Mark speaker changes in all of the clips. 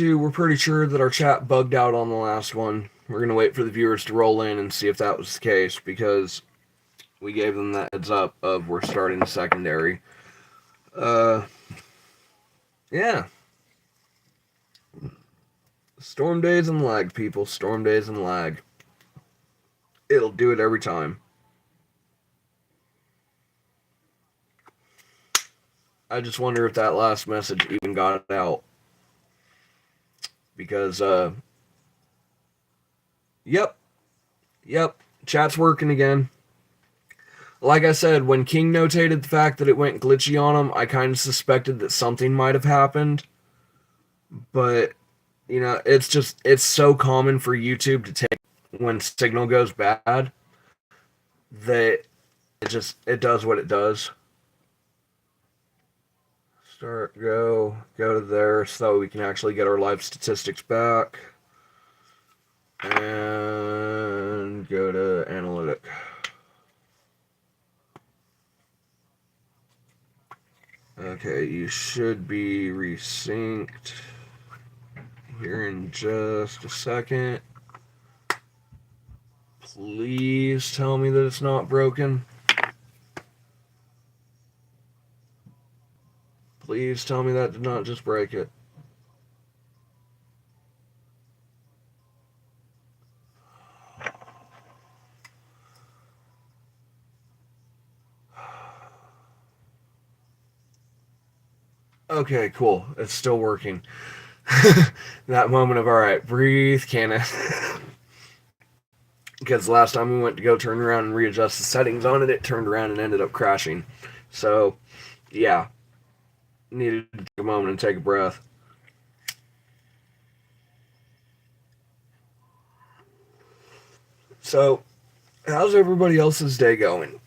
Speaker 1: we're pretty sure that our chat bugged out on the last one. We're going to wait for the viewers to roll in and see if that was the case, because we gave them that heads up of we're starting the secondary. Uh, yeah. Storm days and lag, people. Storm days and lag. It'll do it every time. I just wonder if that last message even got out. Because, yep. Chat's working again. Like I said, when King notated the fact that it went glitchy on him, I kind of suspected that something might have happened. But, you know, it's so common for YouTube to take when signal goes bad that it does what it does. Go to there so we can actually get our live statistics back. And go to analytic. Okay, you should be resynced here in just a second. Please tell me that it's not broken. Please tell me that did not just break it. Okay, cool. It's still working. That moment of, alright, breathe, Canna. Because last time we went to go turn around and readjust the settings on it, it turned around and ended up crashing. So, yeah. Needed to take a moment and take a breath. So, how's everybody else's day going?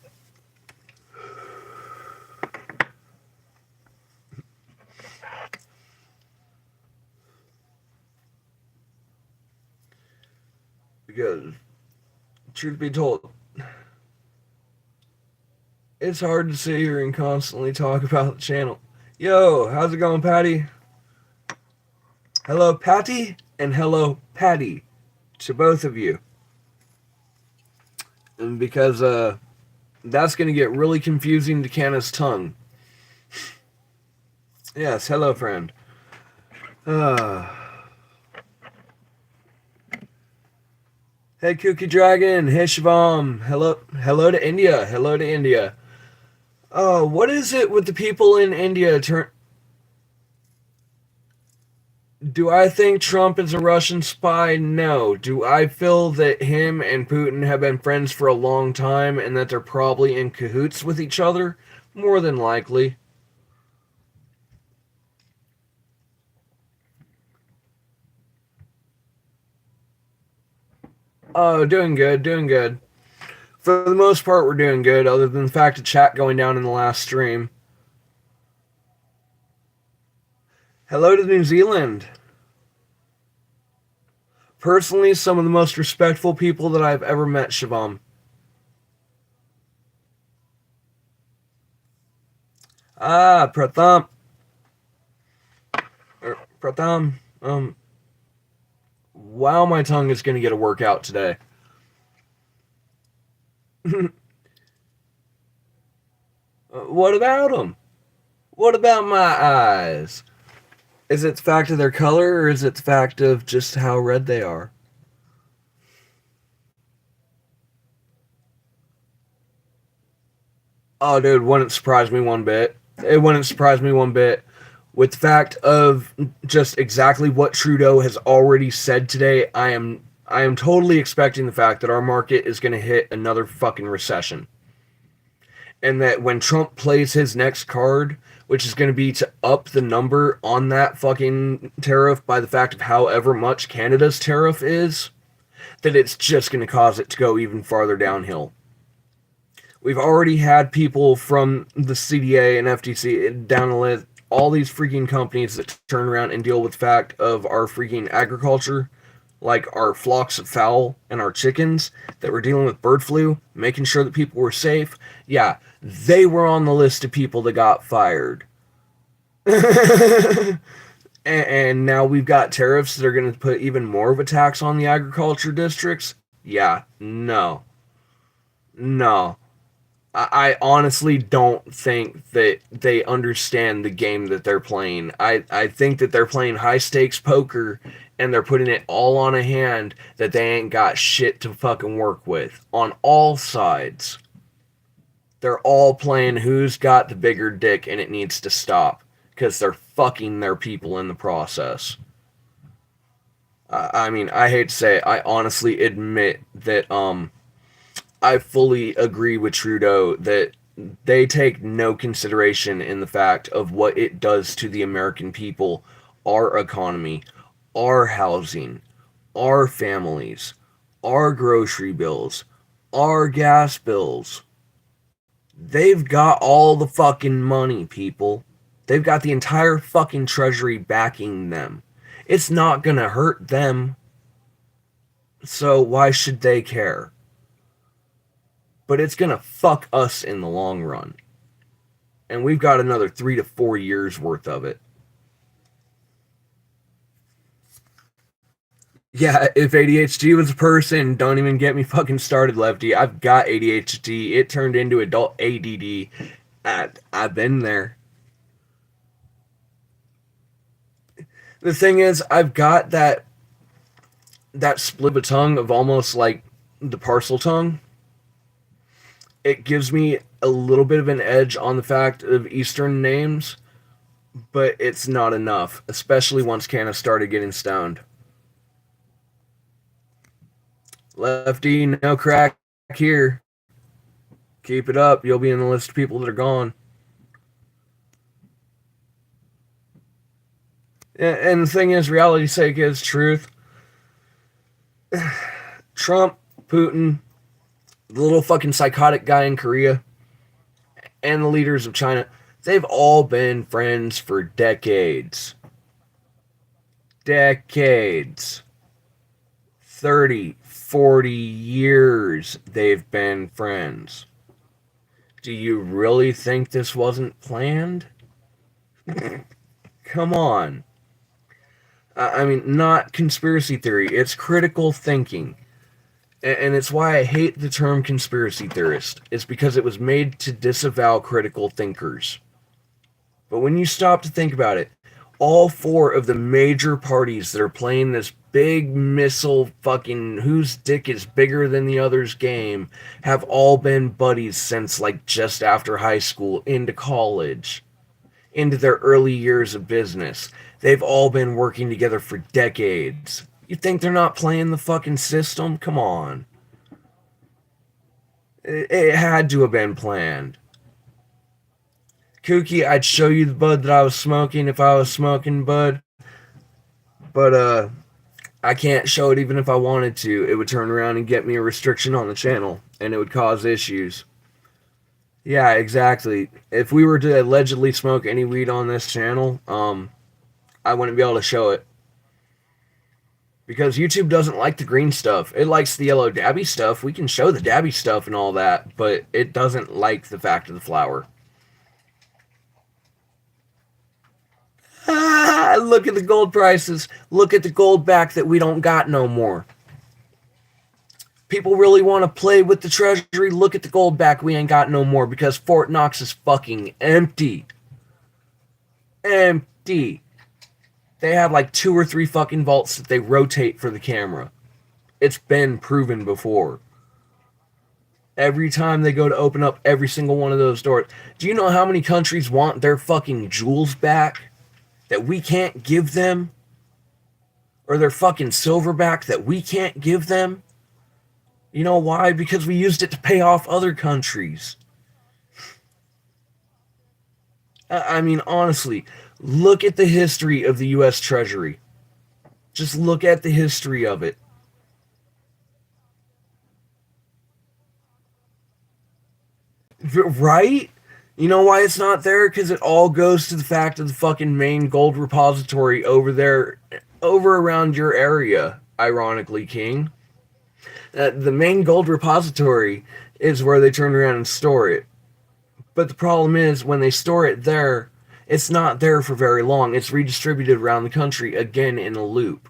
Speaker 1: Because, truth be told, it's hard to sit here and constantly talk about the channel. Yo, how's it going, Patty? Hello, Patty, and hello, Patty, to both of you. And because that's going to get really confusing to Canna's tongue. Yes, hello, friend. Hey, Kooky Dragon. Hey, Shivam. Hello to India. Hello to India. Oh, what is it with the people in India? Do I think Trump is a Russian spy? No. Do I feel that him and Putin have been friends for a long time and that they're probably in cahoots with each other? More than likely. Oh, doing good, doing good. For the most part, we're doing good, other than the fact of chat going down in the last stream. Hello to New Zealand. Personally, some of the most respectful people that I've ever met, Shivam. Pratham. Pratham. Wow, my tongue is going to get a workout today. What about them? What about my eyes? Is it the fact of their color, or is it the fact of just how red they are? Oh, dude, wouldn't surprise me one bit. It wouldn't surprise me one bit. With the fact of just exactly what Trudeau has already said today, I am totally expecting the fact that our market is going to hit another fucking recession. And that when Trump plays his next card, which is going to be to up the number on that fucking tariff by the fact of however much Canada's tariff is, that it's just going to cause it to go even farther downhill. We've already had people from the CDA and FTC down the list, all these freaking companies that turn around and deal with the fact of our freaking agriculture, like our flocks of fowl and our chickens that were dealing with bird flu, making sure that people were safe. Yeah, they were on the list of people that got fired. And now we've got tariffs that are going to put even more of a tax on the agriculture districts. Yeah, no, no. I honestly don't think that they understand the game that they're playing. I think that they're playing high stakes poker and they're putting it all on a hand that they ain't got shit to fucking work with on all sides. They're all playing who's got the bigger dick and it needs to stop because they're fucking their people in the process. I mean, I hate to say it, I honestly admit that I fully agree with Trudeau that they take no consideration in the fact of what it does to the American people, our economy, our housing, our families, our grocery bills, our gas bills. They've got all the fucking money, people. They've got the entire fucking treasury backing them. It's not gonna hurt them. So why should they care? But it's gonna fuck us in the long run. And we've got another 3 to 4 years worth of it. Yeah, if ADHD was a person, don't even get me fucking started, Lefty. I've got ADHD. It turned into adult ADD. I've been there. The thing is, I've got that split of a tongue of almost like the parcel tongue. It gives me a little bit of an edge on the fact of Eastern names, but it's not enough, especially once Canna started getting stoned. Lefty, no crack here. Keep it up. You'll be in the list of people that are gone. And the thing is, reality's sake is truth. Trump, Putin, the little fucking psychotic guy in Korea, and the leaders of China, they've all been friends for decades. Decades. 30, 40 years they've been friends. Do you really think this wasn't planned? Come on. I mean, not conspiracy theory, it's critical thinking. And it's why I hate the term conspiracy theorist. It's because it was made to disavow critical thinkers. But when you stop to think about it, all four of the major parties that are playing this big missile fucking whose dick is bigger than the other's game have all been buddies since like just after high school into college, into their early years of business. They've all been working together for decades. You think they're not playing the fucking system? Come on. It had to have been planned. Kooky, I'd show you the bud that I was smoking if I was smoking bud. But I can't show it even if I wanted to. It would turn around and get me a restriction on the channel, and it would cause issues. Yeah, exactly. If we were to allegedly smoke any weed on this channel, I wouldn't be able to show it. Because YouTube doesn't like the green stuff. It likes the yellow dabby stuff. We can show the dabby stuff and all that, but it doesn't like the fact of the flower. Ah, look at the gold prices. Look at the gold back that we don't got no more. People really want to play with the treasury. Look at the gold back we ain't got no more because Fort Knox is fucking empty. Empty. They have like 2 or 3 fucking vaults that they rotate for the camera. It's been proven before. Every time they go to open up every single one of those doors. Do you know how many countries want their fucking jewels back that we can't give them? Or their fucking silver back that we can't give them? You know why? Because we used it to pay off other countries. I mean, honestly, look at the history of the U.S. Treasury. Just look at the history of it. Right? You know why it's not there? Because it all goes to the fact of the fucking main gold repository over there, over around your area, ironically, King. The main gold repository is where they turn around and store it. But the problem is, when they store it there, It's not there for very long. It's redistributed around the country again in a loop.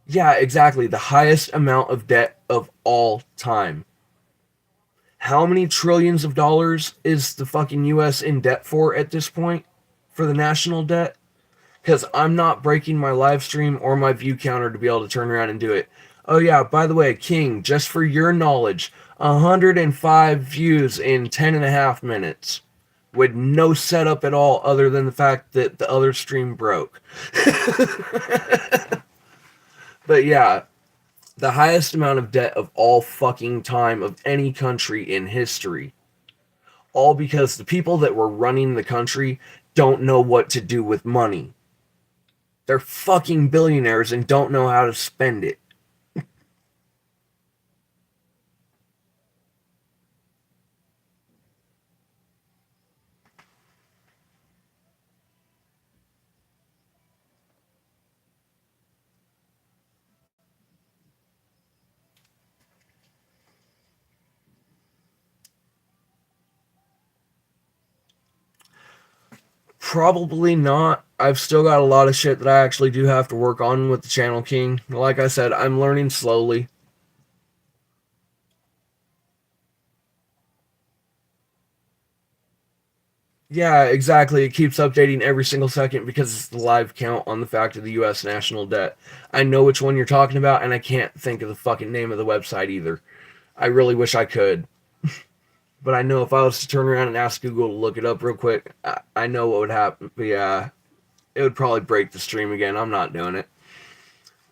Speaker 1: Yeah, exactly. The highest amount of debt of all time. How many trillions of dollars is the fucking US in debt for at this point? For the national debt? Because I'm not breaking my live stream or my view counter to be able to turn around and do it. Oh, yeah, by the way, King, just for your knowledge, 105 views in 10 and a half minutes with no setup at all other than the fact that the other stream broke. But yeah, the highest amount of debt of all fucking time of any country in history. All because the people that were running the country don't know what to do with money. They're fucking billionaires and don't know how to spend it. Probably not. I've still got a lot of shit that I actually do have to work on with the channel, King. Like I said, I'm learning slowly. Yeah, exactly. It keeps updating every single second because it's the live count on the fact of the US national debt. I know which one you're talking about, and I can't think of the fucking name of the website either. I really wish I could. But I know if I was to turn around and ask Google to look it up real quick, I know what would happen. But yeah, it would probably break the stream again. I'm not doing it.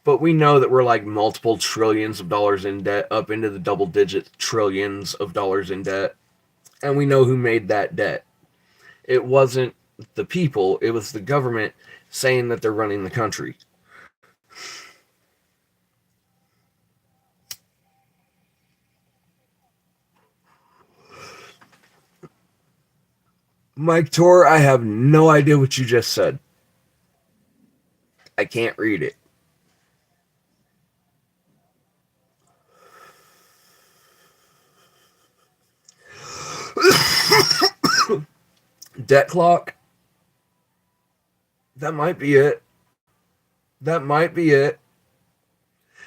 Speaker 1: But we know that we're like multiple trillions of dollars in debt, up into the double digit trillions of dollars in debt. And we know who made that debt. It wasn't the people, it was the government saying that they're running the country. Mike Tor, I have no idea what you just said. I can't read it. Debt clock? That might be it. That might be it.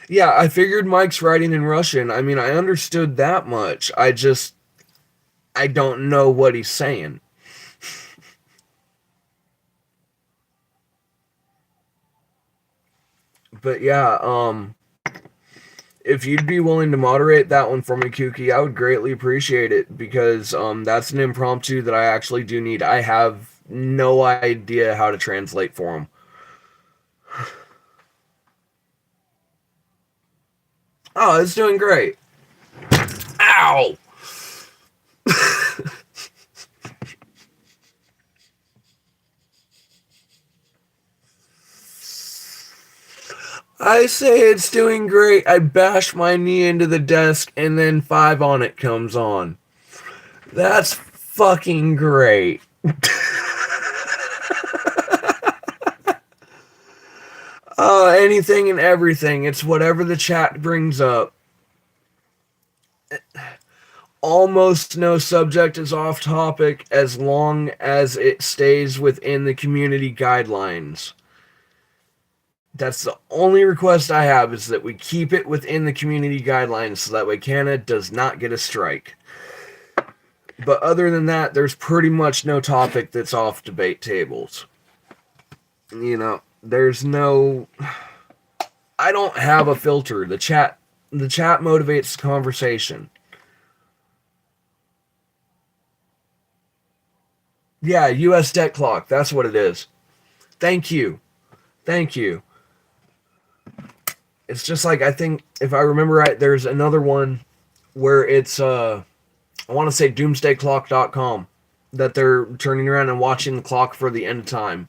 Speaker 1: Yeah, I figured Mike's writing in Russian. I mean, I understood that much. I don't know what he's saying. But yeah, if you'd be willing to moderate that one for me, Kooky, I would greatly appreciate it because that's an impromptu that I actually do need. I have no idea how to translate for him. Oh, it's doing great. Ow! I say it's doing great. I bash my knee into the desk and then 5 on it comes on. That's fucking great. Anything and everything. It's whatever the chat brings up. Almost no subject is off topic as long as it stays within the community guidelines. That's the only request I have, is that we keep it within the community guidelines so that way Canna does not get a strike. But other than that, there's pretty much no topic that's off debate tables. You know, there's no... I don't have a filter. The chat motivates the conversation. Yeah, US debt clock. That's what it is. Thank you. Thank you. It's just like, I think, if I remember right, there's another one where it's, I want to say doomsdayclock.com, that they're turning around and watching the clock for the end of time.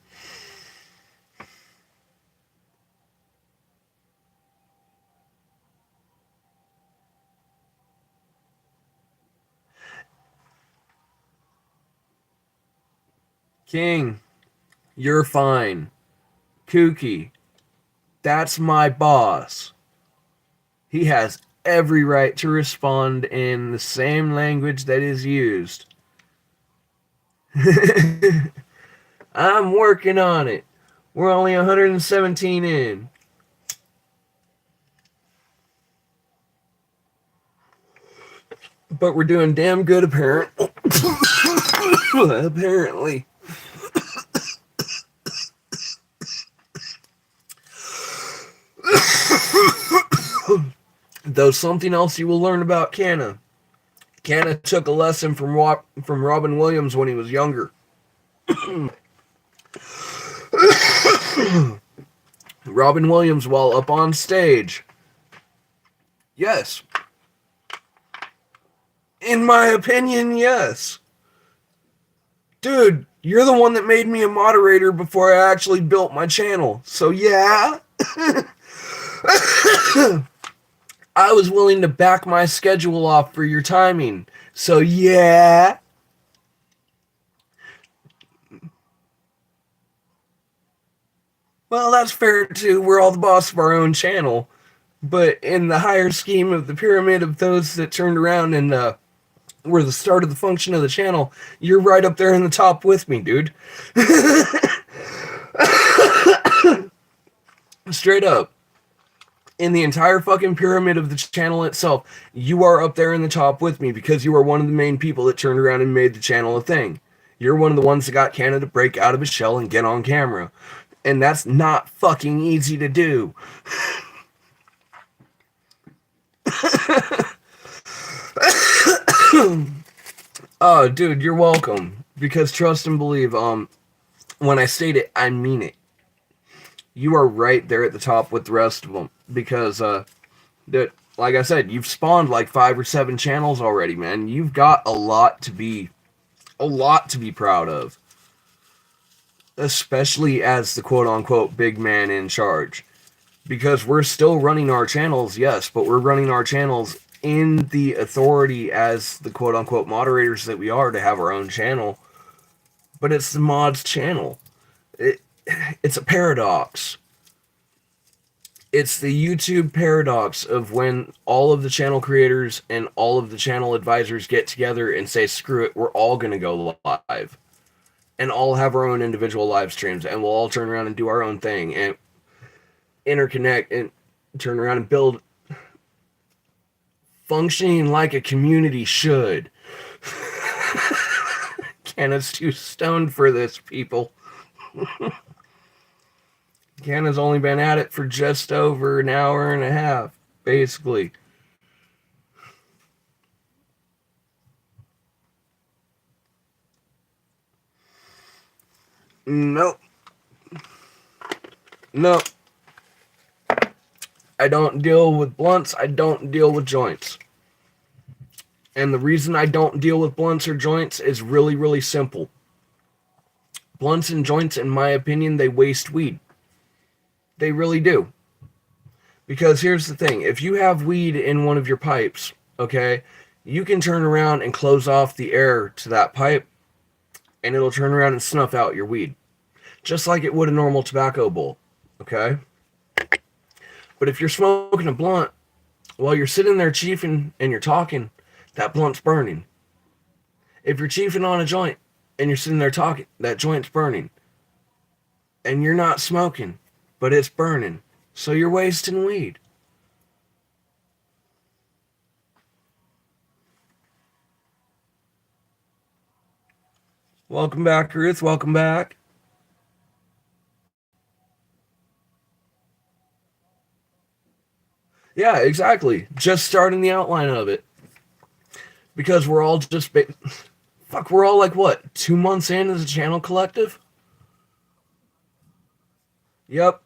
Speaker 1: King, you're fine. Kooky, that's my boss. He has every right to respond in the same language that is used. I'm working on it. We're only 117 in. But we're doing damn good, apparently. Apparently. Though something else you will learn about Canna. Canna took a lesson from Robin Williams when he was younger. Robin Williams, while up on stage, yes. In my opinion, yes. Dude, you're the one that made me a moderator before I actually built my channel. So yeah. I was willing to back my schedule off for your timing. So yeah. Well, that's fair too. We're all the boss of our own channel. But in the higher scheme of the pyramid of those that turned around and were the start of the function of the channel, you're right up there in the top with me, dude. Straight up. In the entire fucking pyramid of the channel itself, you are up there in the top with me because you are one of the main people that turned around and made the channel a thing. You're one of the ones that got Canada to break out of his shell and get on camera. And that's not fucking easy to do. Oh, dude, you're welcome. Because trust and believe, when I state it, I mean it. You are right there at the top with the rest of them. Because, that, like I said, you've spawned like 5 or 7 channels already, man. You've got a lot to be proud of. Especially as the quote-unquote big man in charge. Because we're still running our channels, yes, but we're running our channels in the authority as the quote-unquote moderators that we are to have our own channel. But it's the mods channel. It's a paradox. It's the YouTube paradox of when all of the channel creators and all of the channel advisors get together and say, screw it, we're all going to go live. And all have our own individual live streams, and we'll all turn around and do our own thing, and interconnect, and turn around and build functioning like a community should. Canna's too stoned for this, people. Canna's only been at it for just over an hour and a half, basically. Nope. Nope. I don't deal with blunts. I don't deal with joints. And the reason I don't deal with blunts or joints is really, really simple. Blunts and joints, in my opinion, they waste weed. They really do. Because here's the thing. If you have weed in one of your pipes, okay, you can turn around and close off the air to that pipe, and it'll turn around and snuff out your weed. Just like it would a normal tobacco bowl, okay? But if you're smoking a blunt, while you're sitting there chiefing and you're talking, that blunt's burning. If you're chiefing on a joint and you're sitting there talking, that joint's burning. And you're not smoking, but it's burning. So you're wasting weed. Welcome back, Ruth. Welcome back. Yeah, exactly. Just starting the outline of it. Because we're all just... Fuck, we're all like, what, 2 months in as a channel collective? Yep.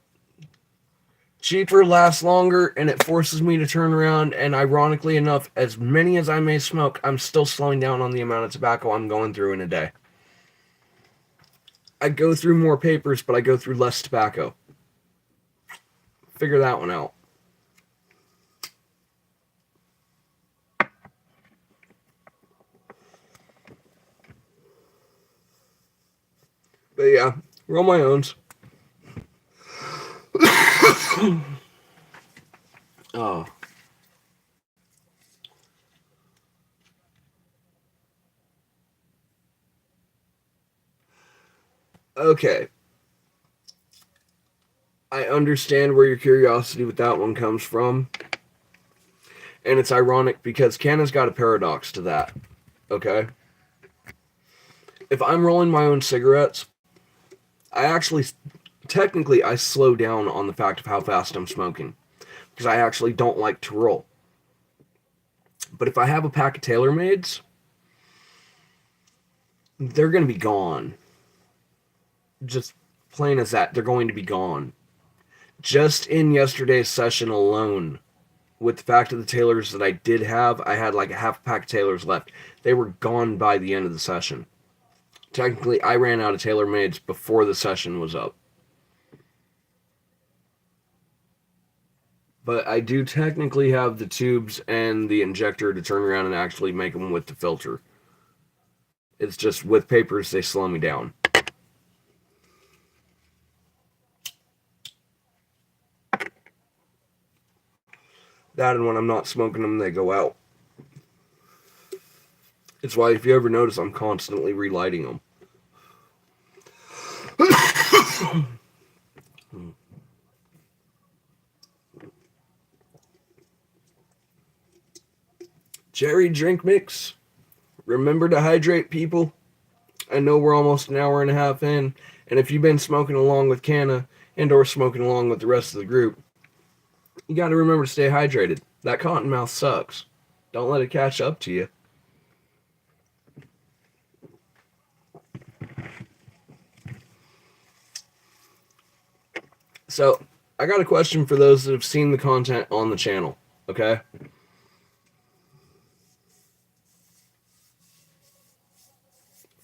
Speaker 1: Cheaper, lasts longer, and it forces me to turn around, and ironically enough, as many as I may smoke, I'm still slowing down on the amount of tobacco I'm going through in a day. I go through more papers, but I go through less tobacco. Figure that one out. But yeah, roll my owns. Oh. Okay. I understand where your curiosity with that one comes from. And it's ironic because Canna's got a paradox to that. Okay? If I'm rolling my own cigarettes, I actually, technically, I slow down on the fact of how fast I'm smoking. Because I actually don't like to roll. But if I have a pack of TaylorMades, they're going to be gone. Just plain as that, they're going to be gone. Just in yesterday's session alone, with the fact of the Taylors that I did have, I had like a half pack of Taylors left. They were gone by the end of the session. Technically, I ran out of TaylorMades before the session was up. But I do technically have the tubes and the injector to turn around and actually make them with the filter. It's just with papers, they slow me down. That and when I'm not smoking them, they go out. It's why if you ever notice, I'm constantly relighting them. Jerry drink mix. Remember to hydrate, people. I know we're almost an hour and a half in, and if you've been smoking along with Canna and or smoking along with the rest of the group, you got to remember to stay hydrated. That cottonmouth sucks. Don't let it catch up to you. So, I got a question for those that have seen the content on the channel, okay?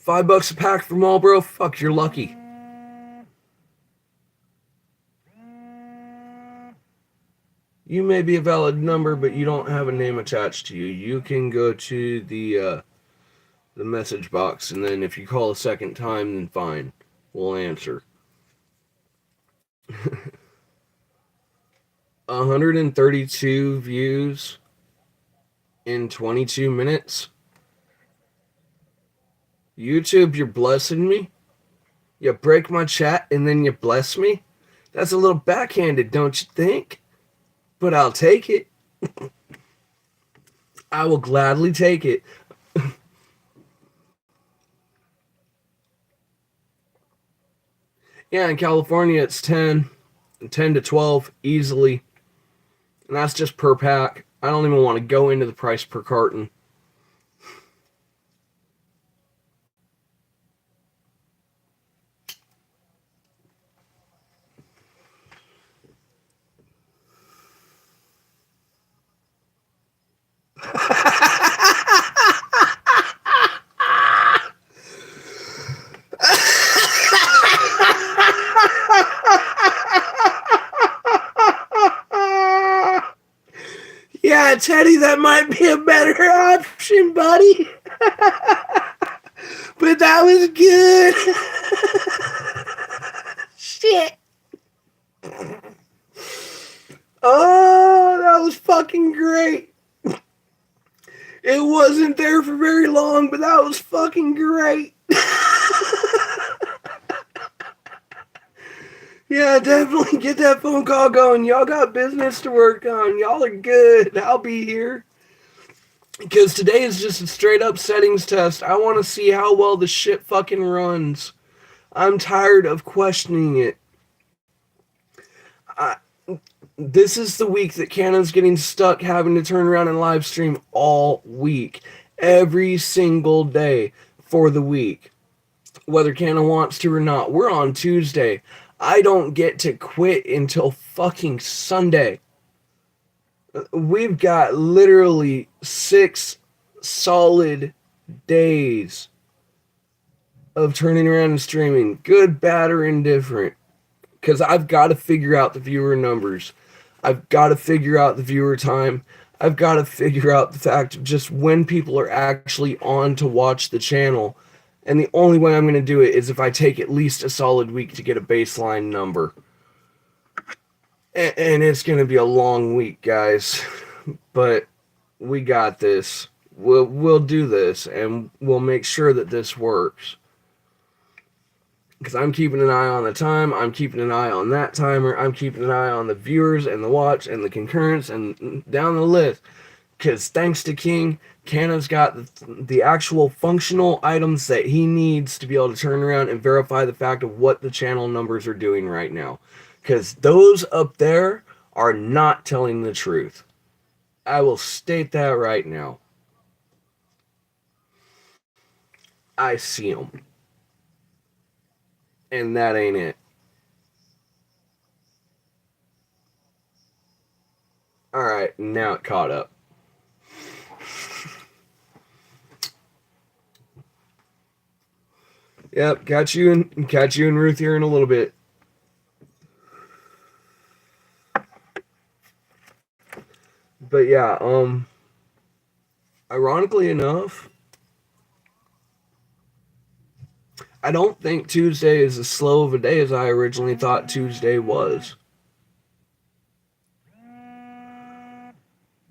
Speaker 1: $5 a pack for Marlboro? Fuck, you're lucky. You may be a valid number, but you don't have a name attached to you. You can go to the message box, and then if you call a second time, then fine. We'll answer. 132 views in 22 minutes. YouTube, you're blessing me? You break my chat and then you bless me? That's a little backhanded, don't you think? But I'll take it. I will gladly take it. Yeah, in California it's 10 to 12 easily. And that's just per pack. I don't even want to go into the price per carton. Yeah, Teddy, that might be a better option, buddy. But that was good. Shit. Oh, that was fucking great. It wasn't there for very long, but that was fucking great. Yeah, definitely get that phone call going. Y'all got business to work on. Y'all are good. I'll be here. Because today is just a straight up settings test. I want to see how well the shit fucking runs. I'm tired of questioning it. This is the week that Canna's getting stuck having to turn around and live stream all week. Every single day for the week. Whether Canna wants to or not. We're on Tuesday. I don't get to quit until fucking Sunday. We've got literally 6 solid days of turning around and streaming. Good, bad, or indifferent. Because I've got to figure out the viewer numbers. I've got to figure out the viewer time. I've got to figure out the fact of just when people are actually on to watch the channel. And the only way I'm going to do it is if I take at least a solid week to get a baseline number. And it's going to be a long week, guys. But we got this. We'll do this, and we'll make sure that this works. Because I'm keeping an eye on the time, I'm keeping an eye on that timer, I'm keeping an eye on the viewers and the watch and the concurrence and down the list. Because thanks to King, Canna's got the actual functional items that he needs to be able to turn around and verify the fact of what the channel numbers are doing right now. Because those up there are not telling the truth. I will state that right now. I see them. And that ain't it. Alright, now it caught up. Yep, catch you and Ruth here in a little bit. But yeah, ironically enough, I don't think Tuesday is as slow of a day as I originally thought Tuesday was.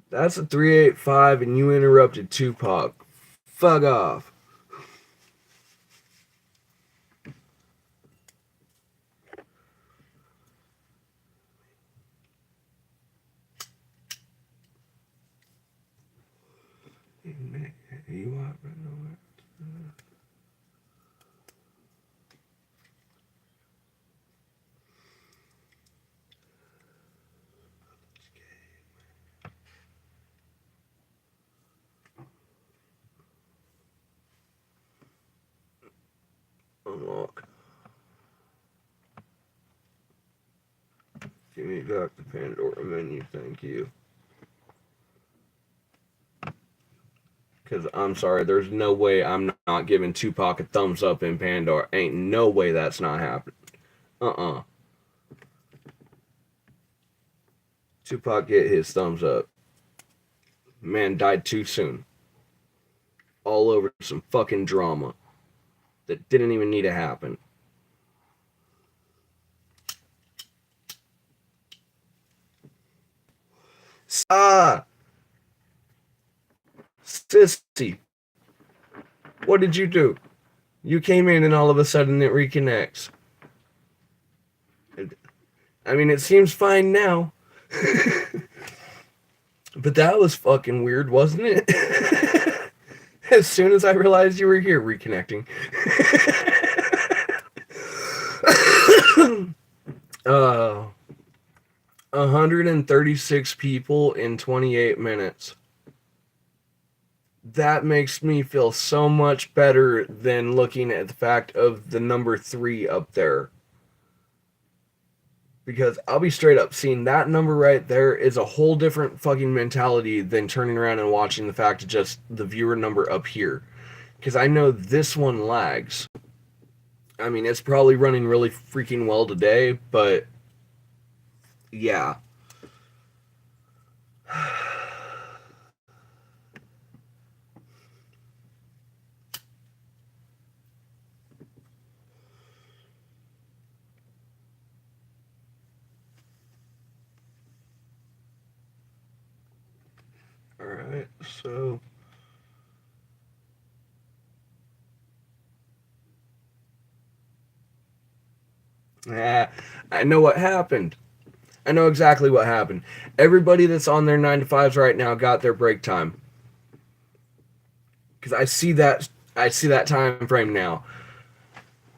Speaker 1: That's a 385 and you interrupted Tupac. Fuck off. Unlock. Give me back the Pandora menu, thank you. Because I'm sorry, there's no way I'm not giving Tupac a thumbs up in Pandora. Ain't no way that's not happening. Tupac get his thumbs up. Man died too soon. All over some fucking drama that didn't even need to happen. Sissy, what did you do? You came in and all of a sudden it reconnects. I mean, it seems fine now. But that was fucking weird, wasn't it? As soon as I realized you were here, reconnecting. 136 people in 28 minutes. That makes me feel so much better than looking at the fact of the number 3 up there. Because I'll be straight up, seeing that number right there is a whole different fucking mentality than turning around and watching the fact of just the viewer number up here. Because I know this one lags. I mean, it's probably running really freaking well today, but yeah. Alright, so I know what happened. I know exactly what happened. Everybody that's on their 9 to 5s right now got their break time. Because I see that time frame now.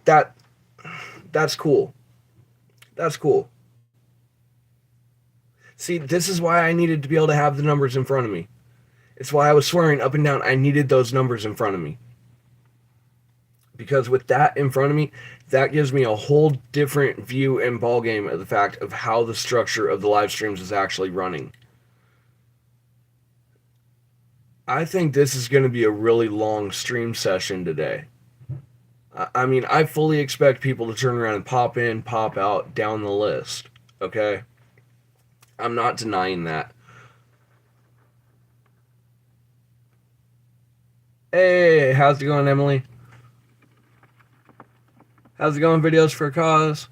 Speaker 1: That's cool. That's cool. See, this is why I needed to be able to have the numbers in front of me. It's why I was swearing up and down I needed those numbers in front of me. Because with that in front of me, that gives me a whole different view and ballgame of the fact of how the structure of the live streams is actually running. I think this is going to be a really long stream session today. I mean, I fully expect people to turn around and pop in, pop out down the list. Okay? I'm not denying that. Hey, how's it going, Emily? How's it going, Videos for a Cause?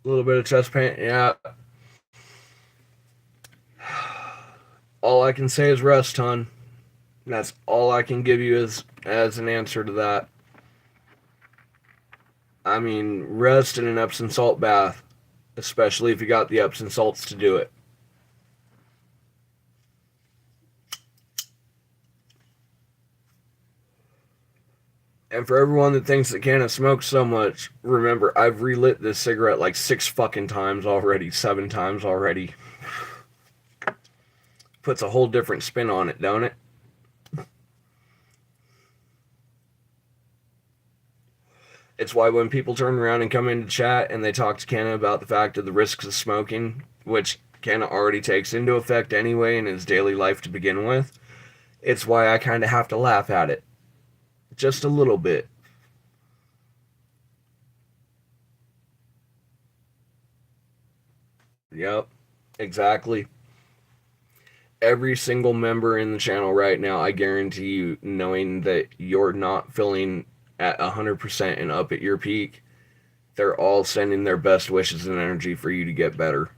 Speaker 1: A little bit of chest pain, yeah. All I can say is rest, hon. That's all I can give you is as an answer to that, I mean, rest in an Epsom salt bath, especially if you got the Epsom salts to do it. And for everyone that thinks that Canna smokes so much, remember, I've relit this cigarette like 6 fucking times already, 7 times already. Puts a whole different spin on it, don't it? It's why when people turn around and come into chat and they talk to Canna about the fact of the risks of smoking, which Canna already takes into effect anyway in his daily life to begin with, it's why I kind of have to laugh at it. Just a little bit. Yep, exactly. Every single member in the channel right now, I guarantee you, knowing that you're not feeling at 100% and up at your peak, they're all sending their best wishes and energy for you to get better.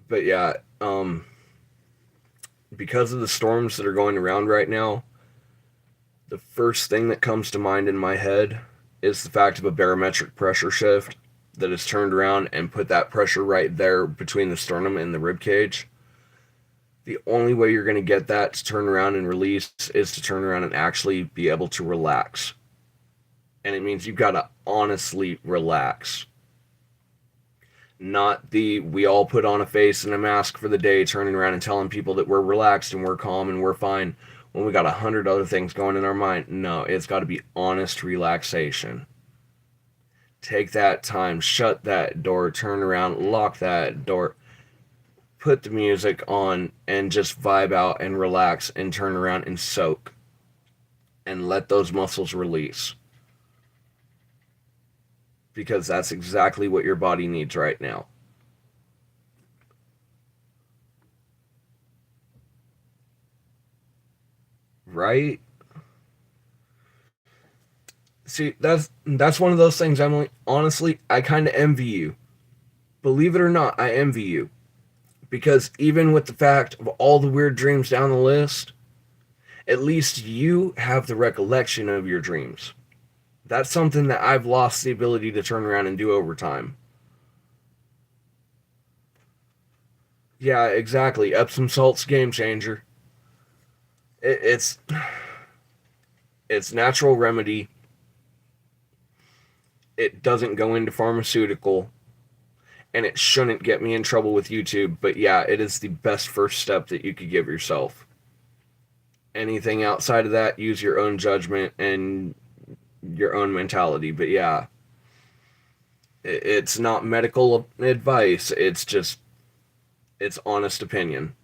Speaker 1: But yeah, because of the storms that are going around right now, the first thing that comes to mind in my head is the fact of a barometric pressure shift that has turned around and put that pressure right there between the sternum and the rib cage. The only way you're going to get that to turn around and release is to turn around and actually be able to relax. And it means you've got to honestly relax. Not the we all put on a face and a mask for the day, turning around and telling people that we're relaxed and we're calm and we're fine when we got 100 other things going in our mind. No, it's got to be honest relaxation. Take that time, shut that door, turn around, lock that door, put the music on, and just vibe out and relax and turn around and soak. And let those muscles release. Because that's exactly what your body needs right now. Right? See, that's one of those things, Emily. Honestly, I kind of envy you. Believe it or not, I envy you. Because even with the fact of all the weird dreams down the list, at least you have the recollection of your dreams. That's something that I've lost the ability to turn around and do over time. Yeah, exactly. Epsom salt's game changer. It's natural remedy. It doesn't go into pharmaceutical, and it shouldn't get me in trouble with YouTube. But yeah, it is the best first step that you could give yourself. Anything outside of that, use your own judgment and your own mentality. But yeah, it's not medical advice. It's honest opinion.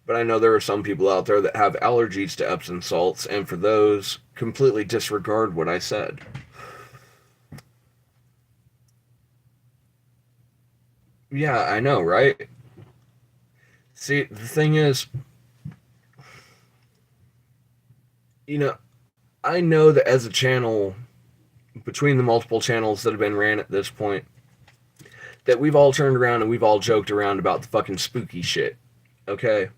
Speaker 1: But I know there are some people out there that have allergies to Epsom salts, and for those, completely disregard what I said. Yeah, I know, right? See, the thing is, I know that as a channel, between the multiple channels that have been ran at this point, that we've all turned around and we've all joked around about the fucking spooky shit. Okay?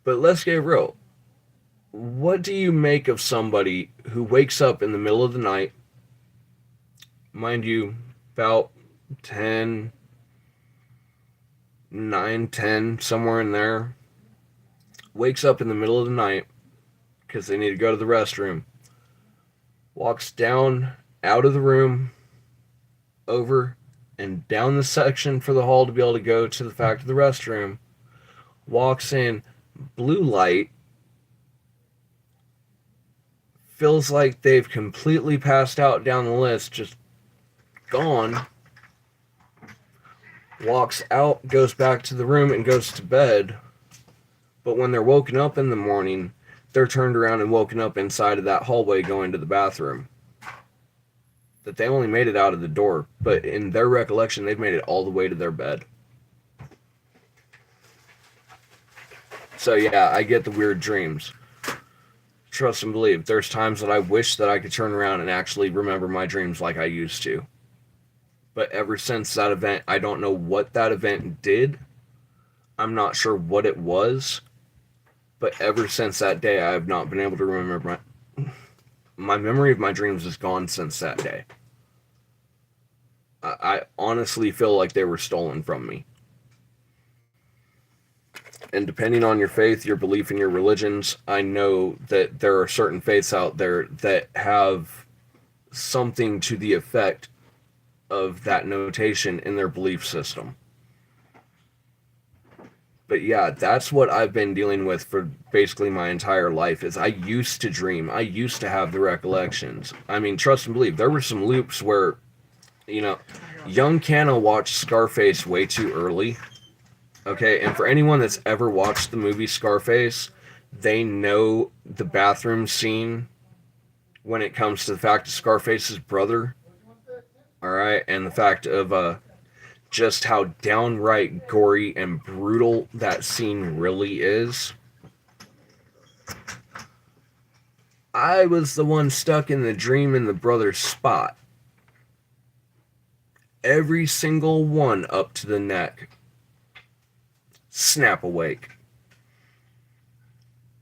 Speaker 1: But let's get real. What do you make of somebody who wakes up in the middle of the night, mind you, about 10, 9, 10, somewhere in there, wakes up in the middle of the night because they need to go to the restroom, walks down out of the room, over and down the section for the hall to be able to go to the fact of the restroom, walks in, blue light, feels like they've completely passed out down the list, just gone, walks out, goes back to the room, and goes to bed. But when they're woken up in the morning, they're turned around and woken up inside of that hallway going to the bathroom. That they only made it out of the door, but in their recollection, they've made it all the way to their bed. So yeah, I get the weird dreams. Trust and believe. There's times that I wish that I could turn around and actually remember my dreams like I used to. But ever since that event, I don't know what that event did. I'm not sure what it was. But ever since that day, I have not been able to remember my memory of my dreams is gone since that day. I honestly feel like they were stolen from me. And depending on your faith, your belief in your religions, I know that there are certain faiths out there that have something to the effect of that notation in their belief system. But yeah, that's what I've been dealing with for basically my entire life. Is I used to dream. I used to have the recollections. I mean, trust and believe. There were some loops where, you know, young Canna watched Scarface way too early. Okay, and for anyone that's ever watched the movie Scarface, they know the bathroom scene when it comes to the fact of Scarface's brother. All right, and the fact of just how downright gory and brutal that scene really is. I was the one stuck in the dream in the brother's spot. Every single one up to the neck. Snap awake.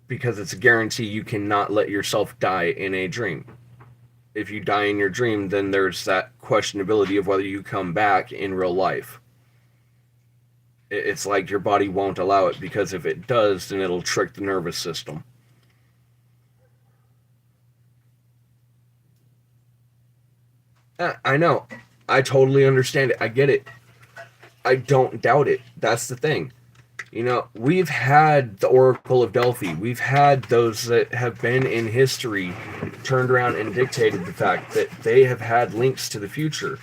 Speaker 1: Because it's a guarantee you cannot let yourself die in a dream. If you die in your dream, then there's that questionability of whether you come back in real life. It's like your body won't allow it, because if it does, then it'll trick the nervous system. I know. I totally understand it. I get it. I don't doubt it. That's the thing. You know, we've had the Oracle of Delphi. We've had those that have been in history turned around and dictated the fact that they have had links to the future,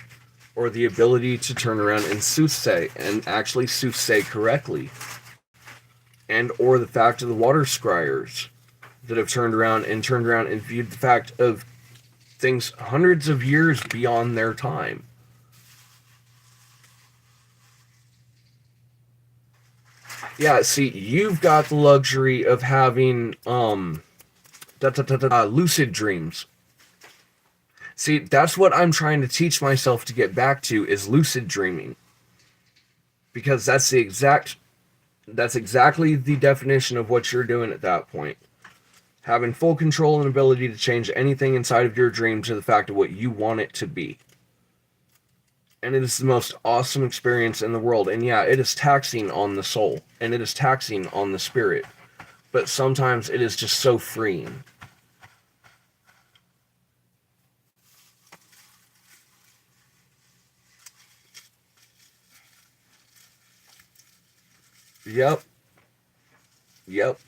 Speaker 1: or the ability to turn around and soothsay, and actually soothsay correctly. And or the fact of the water scryers that have turned around and viewed the fact of things hundreds of years beyond their time. Yeah, see, you've got the luxury of having lucid dreams. See, that's what I'm trying to teach myself to get back to, is lucid dreaming. Because that's exactly the definition of what you're doing at that point. Having full control and ability to change anything inside of your dream to the fact of what you want it to be. And it is the most awesome experience in the world. And yeah, it is taxing on the soul. And it is taxing on the spirit. But sometimes it is just so freeing. Yep. Yep.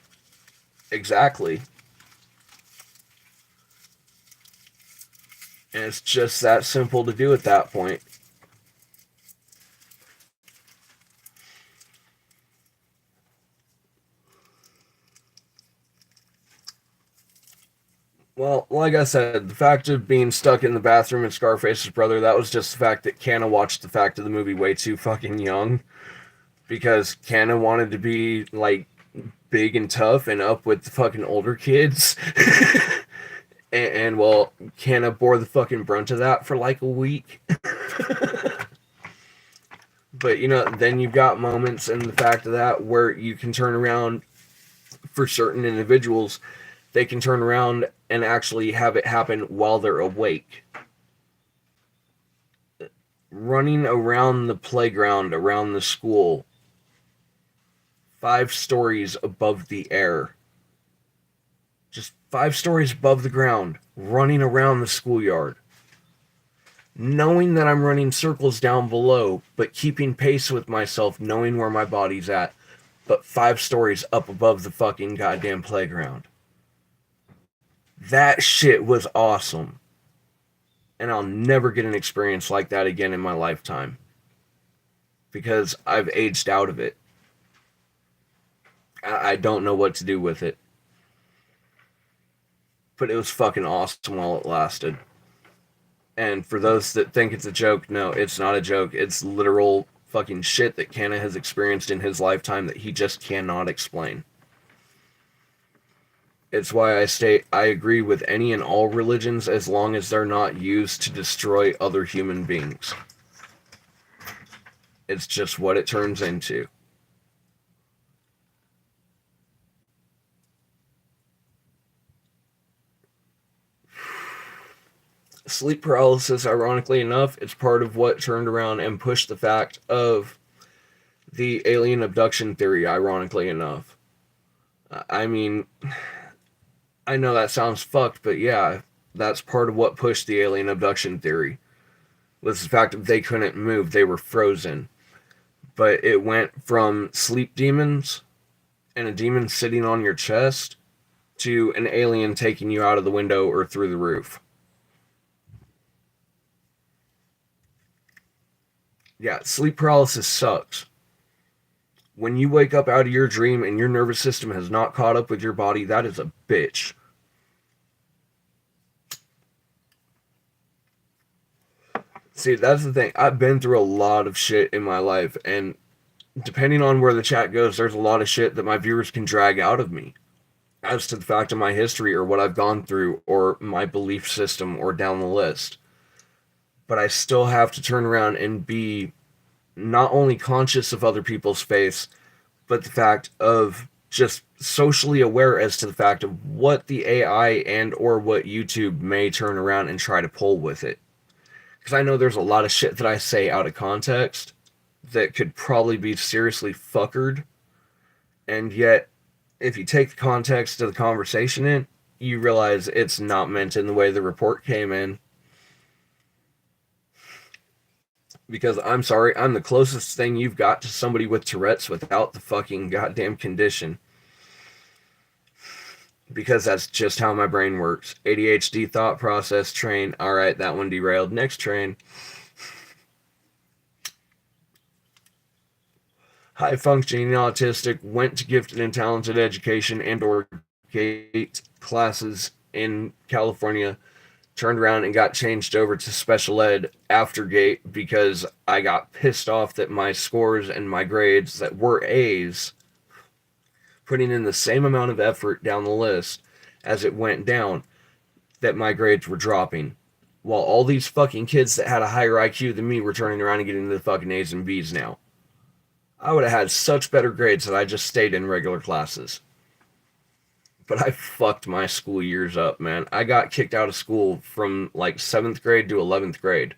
Speaker 1: Exactly. And it's just that simple to do at that point. Well, like I said, the fact of being stuck in the bathroom with Scarface's brother, that was just the fact that Canna watched the fact of the movie way too fucking young. Because Canna wanted to be, like, big and tough and up with the fucking older kids. Well, Canna bore the fucking brunt of that for like a week. But, you know, then you've got moments in the fact of that where you can turn around for certain individuals. They can turn around and actually have it happen while they're awake. Running around the playground, around the school, 5 stories above the air. Just 5 stories above the ground, running around the schoolyard. Knowing that I'm running circles down below, but keeping pace with myself, knowing where my body's at, but 5 stories up above the fucking goddamn playground. That shit was awesome. And I'll never get an experience like that again in my lifetime. Because I've aged out of it. I don't know what to do with it. But it was fucking awesome while it lasted. And for those that think it's a joke, no, it's not a joke. It's literal fucking shit that Canna has experienced in his lifetime that he just cannot explain. It's why I state I agree with any and all religions as long as they're not used to destroy other human beings. It's just what it turns into. Sleep paralysis, ironically enough, it's part of what turned around and pushed the fact of the alien abduction theory, ironically enough. I mean, I know that sounds fucked, but yeah, that's part of what pushed the alien abduction theory. Was the fact that they couldn't move, they were frozen. But it went from sleep demons and a demon sitting on your chest to an alien taking you out of the window or through the roof. Yeah, sleep paralysis sucks. When you wake up out of your dream and your nervous system has not caught up with your body, that is a bitch. See, that's the thing. I've been through a lot of shit in my life, and depending on where the chat goes, there's a lot of shit that my viewers can drag out of me as to the fact of my history or what I've gone through or my belief system or down the list. But I still have to turn around and be not only conscious of other people's faiths, but the fact of just socially aware as to the fact of what the AI and or what YouTube may turn around and try to pull with it. Because I know there's a lot of shit that I say out of context that could probably be seriously fuckered, and yet if you take the context of the conversation in, you realize it's not meant in the way the report came in. Because I'm sorry, I'm the closest thing you've got to somebody with Tourette's without the fucking goddamn condition. Because that's just how my brain works. ADHD, thought process, train. All right, that one derailed. Next train. High functioning autistic, went to gifted and talented education and or GATE classes in California, turned around and got changed over to special ed after GATE because I got pissed off that my scores and my grades that were A's, putting in the same amount of effort down the list as it went down, that my grades were dropping. While all these fucking kids that had a higher IQ than me were turning around and getting the fucking A's and B's now. I would have had such better grades had I just stayed in regular classes. But I fucked my school years up, man. I got kicked out of school from like 7th grade to 11th grade.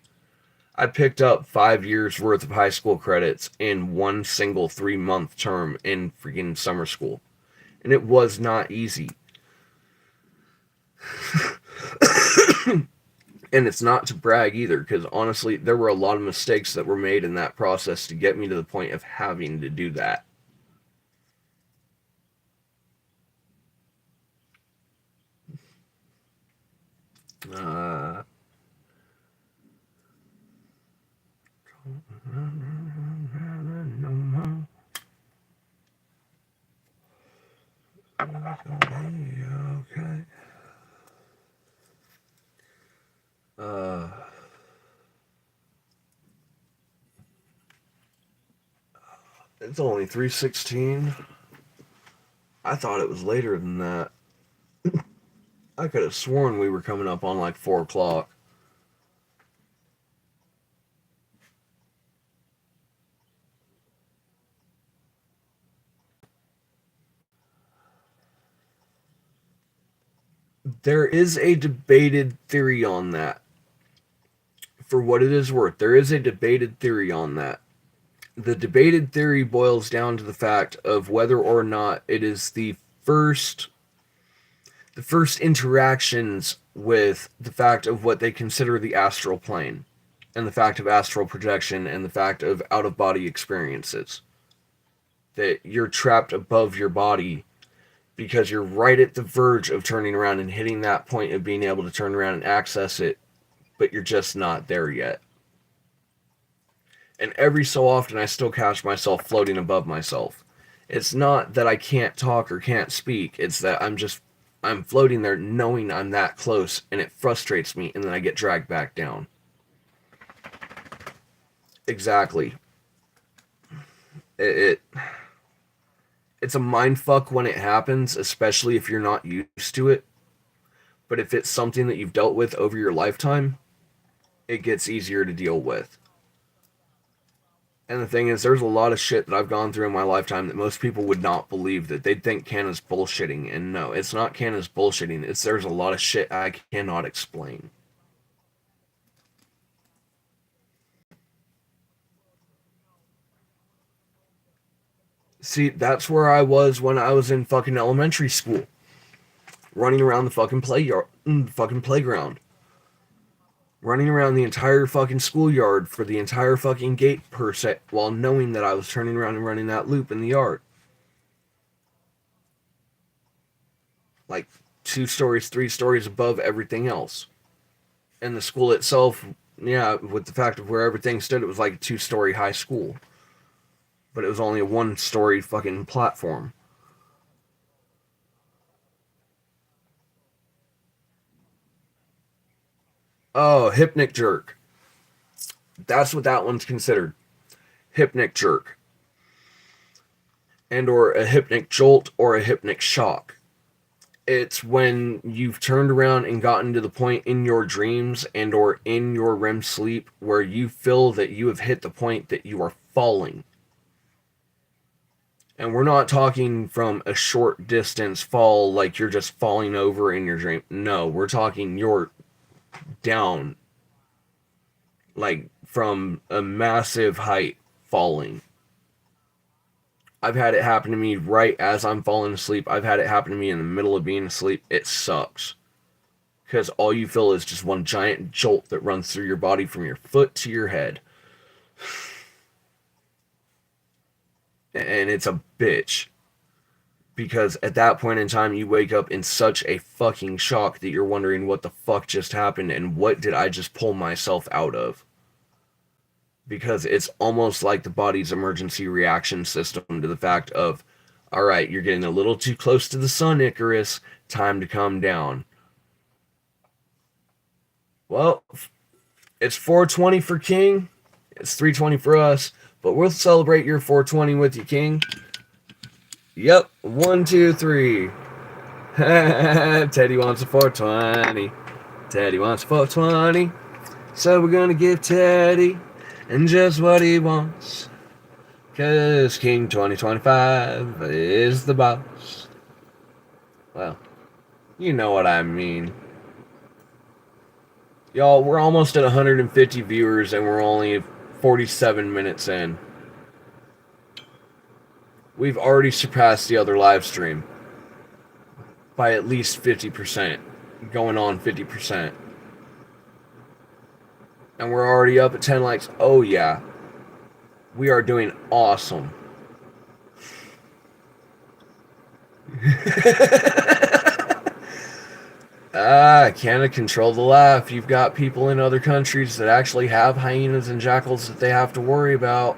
Speaker 1: I picked up 5 years worth of high school credits in one single 3-month term in freaking summer school. And it was not easy. And it's not to brag either, because honestly, there were a lot of mistakes that were made in that process to get me to the point of having to do that. Uh, okay. It's only 3:16. I thought it was later than that. I could have sworn we were coming up on like 4 o'clock. There is a debated theory on that. For what it is worth, there is a debated theory on that. The debated theory boils down to the fact of whether or not it is the first interactions with the fact of what they consider the astral plane and the fact of astral projection and the fact of out of body experiences, that you're trapped above your body because you're right at the verge of turning around and hitting that point of being able to turn around and access it, but you're just not there yet. And every so often I still catch myself floating above myself. It's not that I can't talk or can't speak, it's that I'm floating there knowing I'm that close, and it frustrates me, and then I get dragged back down. Exactly. It it's a mind fuck when it happens, especially if you're not used to it. But if it's something that you've dealt with over your lifetime, it gets easier to deal with. And the thing is, there's a lot of shit that I've gone through in my lifetime that most people would not believe, that they'd think Canna's bullshitting. And no, it's not Canna's bullshitting. It's there's a lot of shit I cannot explain. See, that's where I was when I was in fucking elementary school, running around the fucking playground, running around the entire fucking schoolyard for the entire fucking gate per se, while knowing that I was turning around and running that loop in the yard. Like 2 stories, 3 stories above everything else. And the school itself, yeah, with the fact of where everything stood, it was like a 2 story high school. But it was only a 1 story fucking platform. Oh, hypnic jerk. That's what that one's considered. Hypnic jerk. And or a hypnic jolt or a hypnic shock. It's when you've turned around and gotten to the point in your dreams and or in your REM sleep where you feel that you have hit the point that you are falling. And we're not talking from a short distance fall like you're just falling over in your dream. No, we're talking you're down, like from a massive height falling. I've had it happen to me right as I'm falling asleep. I've had it happen to me in the middle of being asleep. It sucks. Because all you feel is just one giant jolt that runs through your body from your foot to your head. And it's a bitch. Because at that point in time, you wake up in such a fucking shock that you're wondering what the fuck just happened and what did I just pull myself out of? Because it's almost like the body's emergency reaction system to the fact of, all right, you're getting a little too close to the sun, Icarus. Time to calm down. Well, it's 420 for King. It's 320 for us. But we'll celebrate your 420 with you, King. Yep. 1, 2, 3. Teddy wants a 420. Teddy wants a 420. So we're going to give Teddy and just what he wants. Cause King 2025 is the boss. Well, you know what I mean. Y'all, we're almost at 150 viewers and we're only 47 minutes in. We've already surpassed the other live stream by at least 50%, going on 50%. And we're already up at 10 likes. Oh yeah, we are doing awesome. Canada, control the laugh. You've got people in other countries that actually have hyenas and jackals that they have to worry about.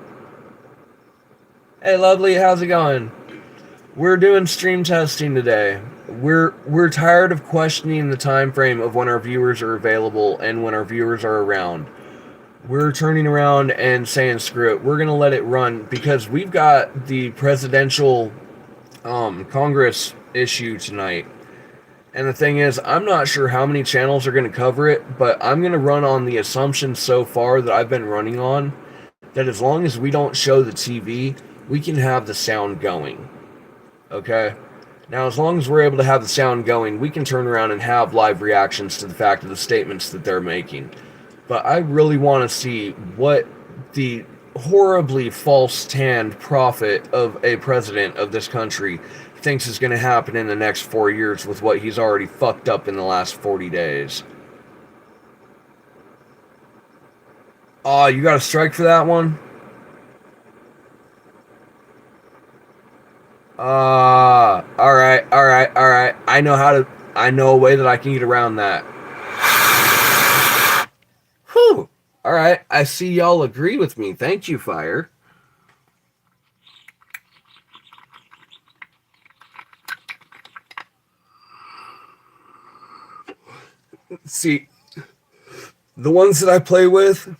Speaker 1: Hey, lovely, how's it going? We're doing stream testing today. We're tired of questioning the time frame of when our viewers are available and when our viewers are around. We're turning around and saying screw it. We're gonna let it run because we've got the presidential Congress issue tonight. And the thing is, I'm not sure how many channels are going to cover it, but I'm going to run on the assumption so far that I've been running on that as long as we don't show the TV, we can have the sound going. Okay? Now, as long as we're able to have the sound going, we can turn around and have live reactions to the fact of the statements that they're making. But I really want to see what the horribly false-tanned prophet of a president of this country thinks is going to happen in the next 4 years with what he's already fucked up in the last 40 days. Oh, you got a strike for that one? Alright. I know a way that I can get around that. Whew. Alright, I see y'all agree with me. Thank you, Fire. See, the ones that I play with,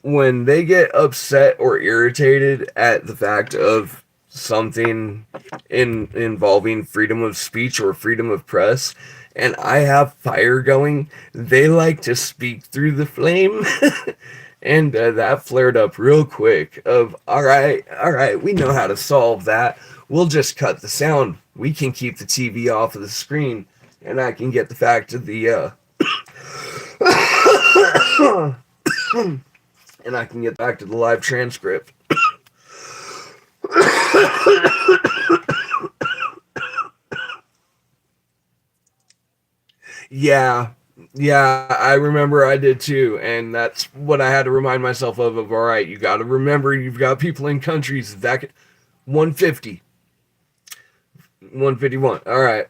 Speaker 1: when they get upset or irritated at the fact of something involving freedom of speech or freedom of press, and I have fire going, they like to speak through the flame. And that flared up real quick of, all right, we know how to solve that. We'll just cut the sound. We can keep the TV off of the screen, and I can get the fact of the and I can get back to the live transcript. Yeah, yeah, I remember I did too, and that's what I had to remind myself of. All right, you got to remember you've got people in countries that can, 150, 151. All right.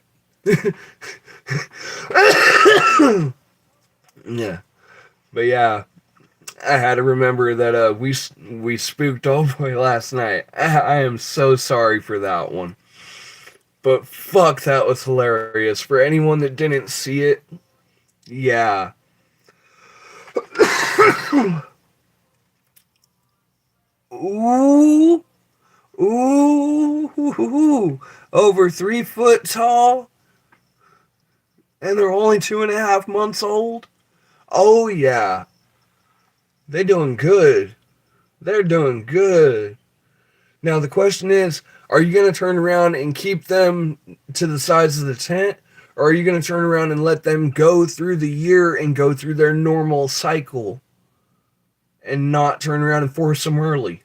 Speaker 1: Yeah, but yeah, I had to remember that we spooked old boy last night. I am so sorry for that one, but fuck, that was hilarious. For anyone that didn't see it, yeah. Ooh, ooh, over 3 foot tall, and they're only 2.5 months old. Oh yeah, they doing good. They're doing good. Now the question is, are you going to turn around and keep them to the size of the tent? Or are you going to turn around and let them go through the year and go through their normal cycle and not turn around and force them early?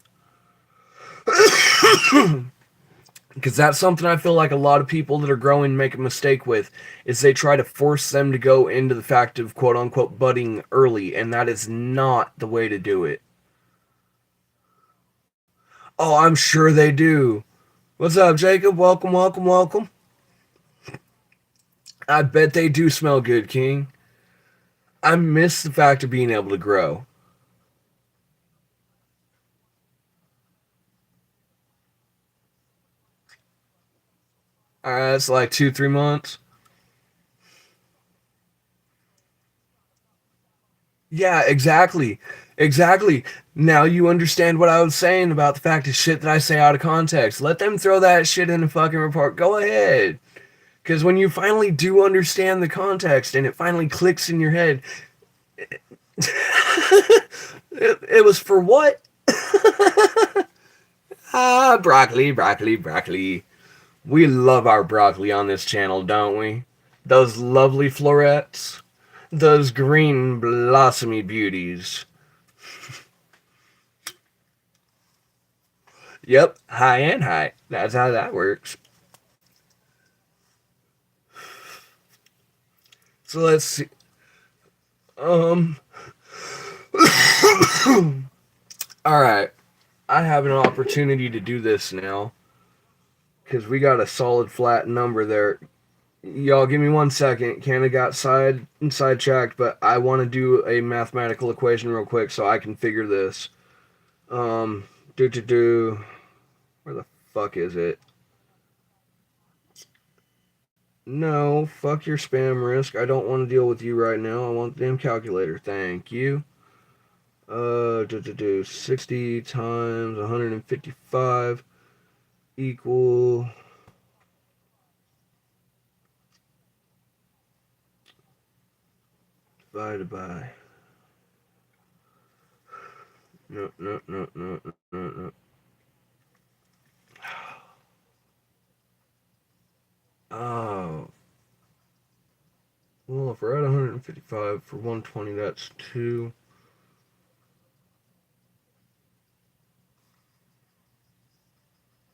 Speaker 1: Because that's something I feel like a lot of people that are growing make a mistake with, is they try to force them to go into the fact of quote unquote budding early, and that is not the way to do it. Oh, I'm sure they do. What's up, Jacob? Welcome, welcome, welcome. I bet they do smell good, King. I miss the fact of being able to grow. Alright, it's like 2, 3 months. Yeah, exactly. Exactly. Now you understand what I was saying about the fact of shit that I say out of context. Let them throw that shit in a fucking report. Go ahead. Because when you finally do understand the context and it finally clicks in your head, it was for what? Ah, broccoli, broccoli, broccoli. We love our broccoli on this channel, don't we? Those lovely florets. Those green blossomy beauties. Yep, high and high. That's how that works. So let's see. Um. All right. I have an opportunity to do this now because we got a solid flat number there. Y'all, give me 1 second. Canna got sidetracked, but I want to do a mathematical equation real quick so I can figure this. Do. Where the fuck is it? No, fuck your spam risk. I don't want to deal with you right now. I want the damn calculator. Thank you. 60 times 155 equal. Divided by. No, no, no, no, no, no. Oh. Well, if we're at 155 for 120, that's 2.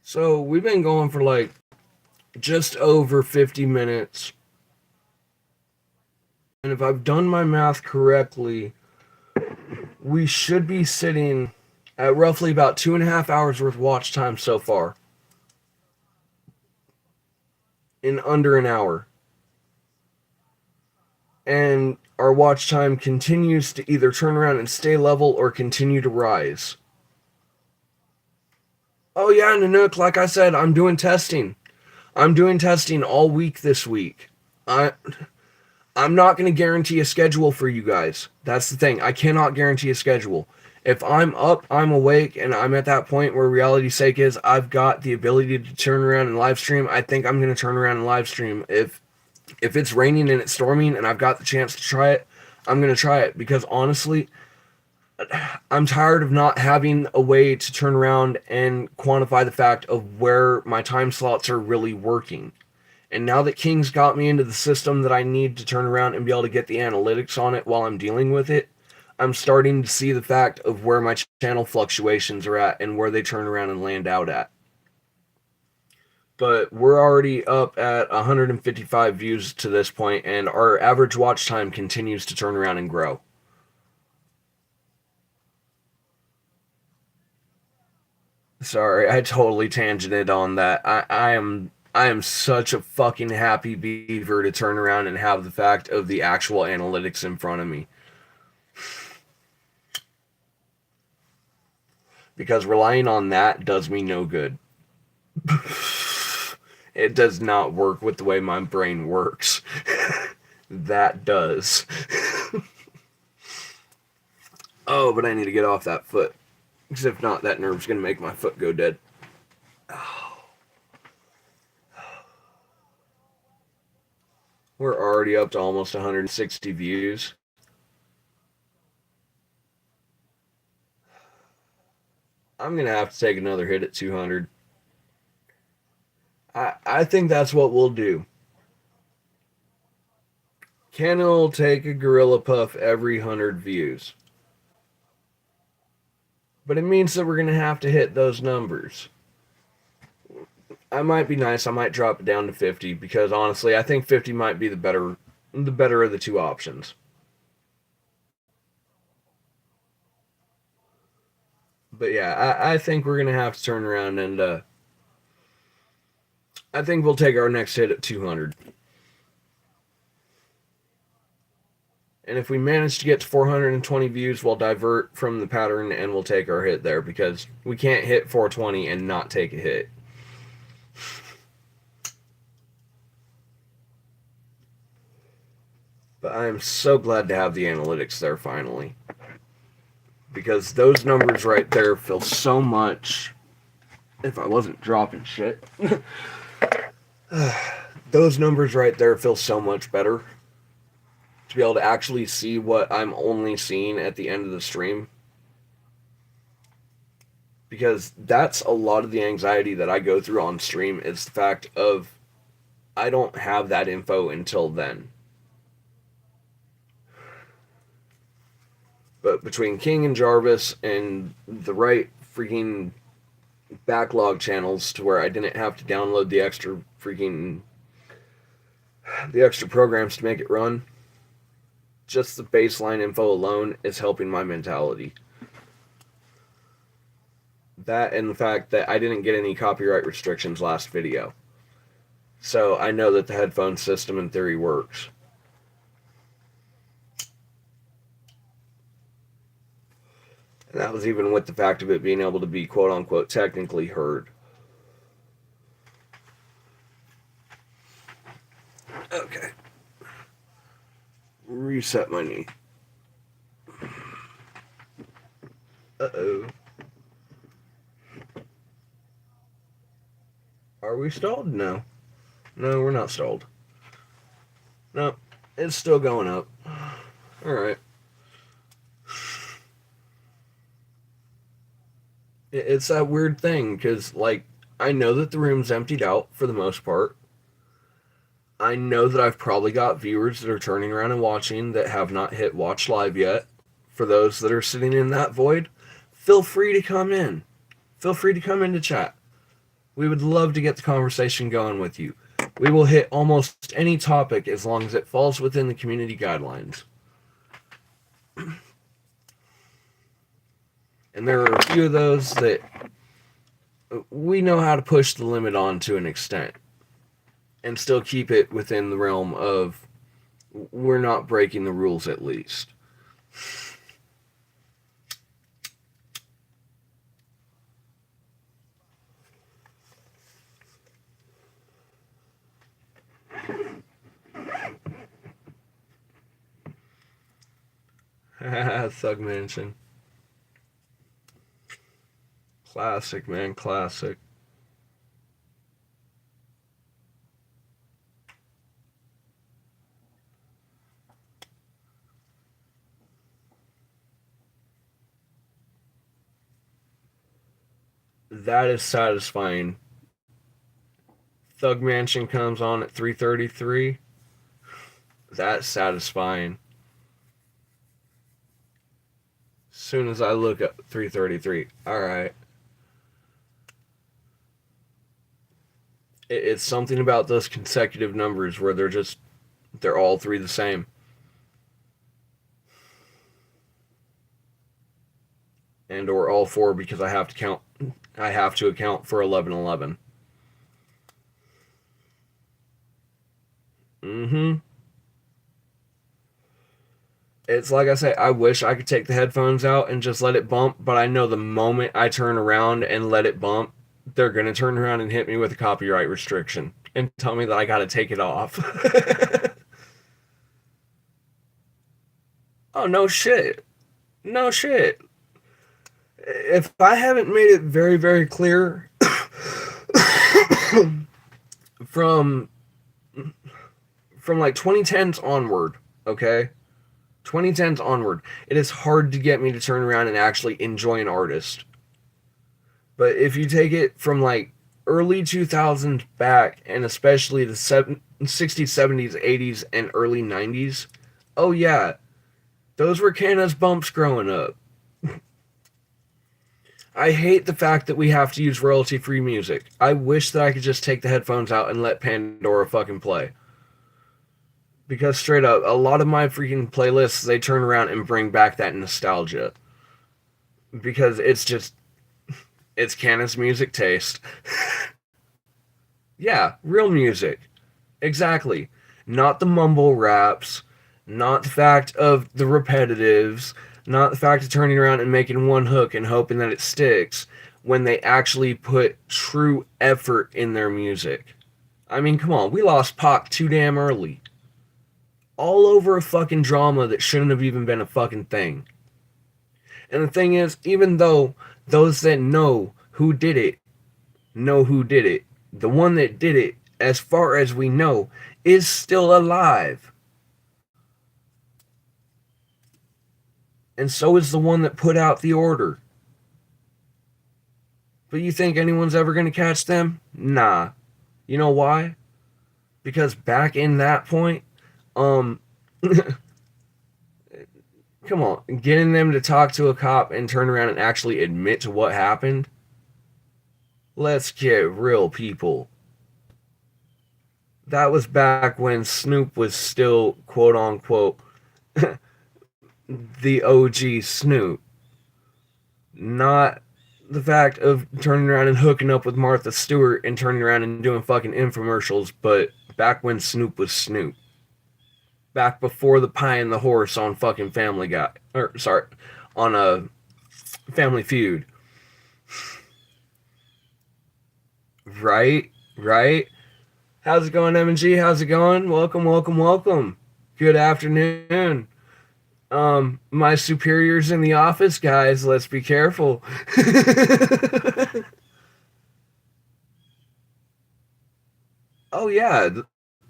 Speaker 1: So we've been going for like just over 50 minutes. And if I've done my math correctly, we should be sitting at roughly about 2.5 hours worth of watch time so far. In under an hour. And our watch time continues to either turn around and stay level or continue to rise. Oh yeah, Nanook, like I said, I'm doing testing. I'm doing testing all week this week. I'm not going to guarantee a schedule for you guys. That's the thing. I cannot guarantee a schedule. If I'm up, I'm awake, and I'm at that point where reality's sake is I've got the ability to turn around and live stream, I think I'm going to turn around and live stream. If If it's raining and it's storming and I've got the chance to try it, I'm going to try it, because honestly, I'm tired of not having a way to turn around and quantify the fact of where my time slots are really working. And now that King's got me into the system that I need to turn around and be able to get the analytics on it while I'm dealing with it, I'm starting to see the fact of where my channel fluctuations are at and where they turn around and land out at. But we're already up at 155 views to this point, and our average watch time continues to turn around and grow. Sorry, I totally tangented on that. I am such a fucking happy beaver to turn around and have the fact of the actual analytics in front of me. Because relying on that does me no good. It does not work with the way my brain works. That does. Oh, but I need to get off that foot. Because if not, that nerve's going to make my foot go dead. We're already up to almost 160 views. I'm going to have to take another hit at 200. I think that's what we'll do. Canna will take a gorilla puff every 100 views. But it means that we're going to have to hit those numbers. I might be nice. I might drop it down to 50, because honestly, I think 50 might be the better of the two options. But yeah, I think we're going to have to turn around and I think we'll take our next hit at 200. And if we manage to get to 420 views, we'll divert from the pattern and we'll take our hit there, because we can't hit 420 and not take a hit. But I am so glad to have the analytics there finally. Because those numbers right there feel so much. If I wasn't dropping shit. Those numbers right there feel so much better. To be able to actually see what I'm only seeing at the end of the stream. Because that's a lot of the anxiety that I go through on stream, is the fact of I don't have that info until then. But between King and Jarvis and the right freaking backlog channels to where I didn't have to download the extra programs to make it run, just the baseline info alone is helping my mentality. That and the fact that I didn't get any copyright restrictions last video. So I know that the headphone system in theory works. And that was even with the fact of it being able to be quote unquote technically heard. Okay. Reset my knee. Uh-oh. Are we stalled? No. No, we're not stalled. No, it's still going up. Alright. It's that weird thing, because, like, I know that the room's emptied out for the most part. I know that I've probably got viewers that are turning around and watching that have not hit watch live yet. For those that are sitting in that void, feel free to come in. Feel free to come into chat. We would love to get the conversation going with you. We will hit almost any topic as long as it falls within the community guidelines. And there are a few of those that we know how to push the limit on to an extent and still keep it within the realm of we're not breaking the rules at least. Thug Mansion. Classic, man, classic. That is satisfying. Thug Mansion comes on at 3:33. That's satisfying. As soon as I look at 3:33, all right. It's something about those consecutive numbers where they're all three the same. And or all four because I have to account for 11:11. Mhm. It's like I say, I wish I could take the headphones out and just let it bump, but I know the moment I turn around and let it bump, they're going to turn around and hit me with a copyright restriction and tell me that I got to take it off. Oh, no shit. No shit. If I haven't made it very, very clear from like 2010s onward, okay? 2010s onward, it is hard to get me to turn around and actually enjoy an artist. But if you take it from like early 2000s back, and especially the 60s, 70s, 80s, and early 90s, oh yeah, those were Canna's bumps growing up. I hate the fact that we have to use royalty free music. I wish that I could just take the headphones out and let Pandora fucking play. Because straight up, a lot of my freaking playlists, they turn around and bring back that nostalgia. Because it's Canna's music taste. Yeah, real music. Exactly. Not the mumble raps, not the fact of the repetitives, not the fact of turning around and making one hook and hoping that it sticks when they actually put true effort in their music. I mean, come on, we lost Pac too damn early. All over a fucking drama that shouldn't have even been a fucking thing. And the thing is, even though those that know who did it, the one that did it, as far as we know, is still alive. And so is the one that put out the order. But you think anyone's ever going to catch them? Nah. You know why? Because back in that point, um, come on, getting them to talk to a cop and turn around and actually admit to what happened. Let's get real, people. That was back when Snoop was still, quote unquote, the OG Snoop. Not the fact of turning around and hooking up with Martha Stewart and turning around and doing fucking infomercials, but back when Snoop was Snoop. Back before the pie and the horse on fucking Family Guy. Or, sorry, on a Family Feud. Right? Right? How's it going, M&G? How's it going? Welcome, welcome, welcome. Good afternoon. My superiors in the office, guys, let's be careful. Oh yeah,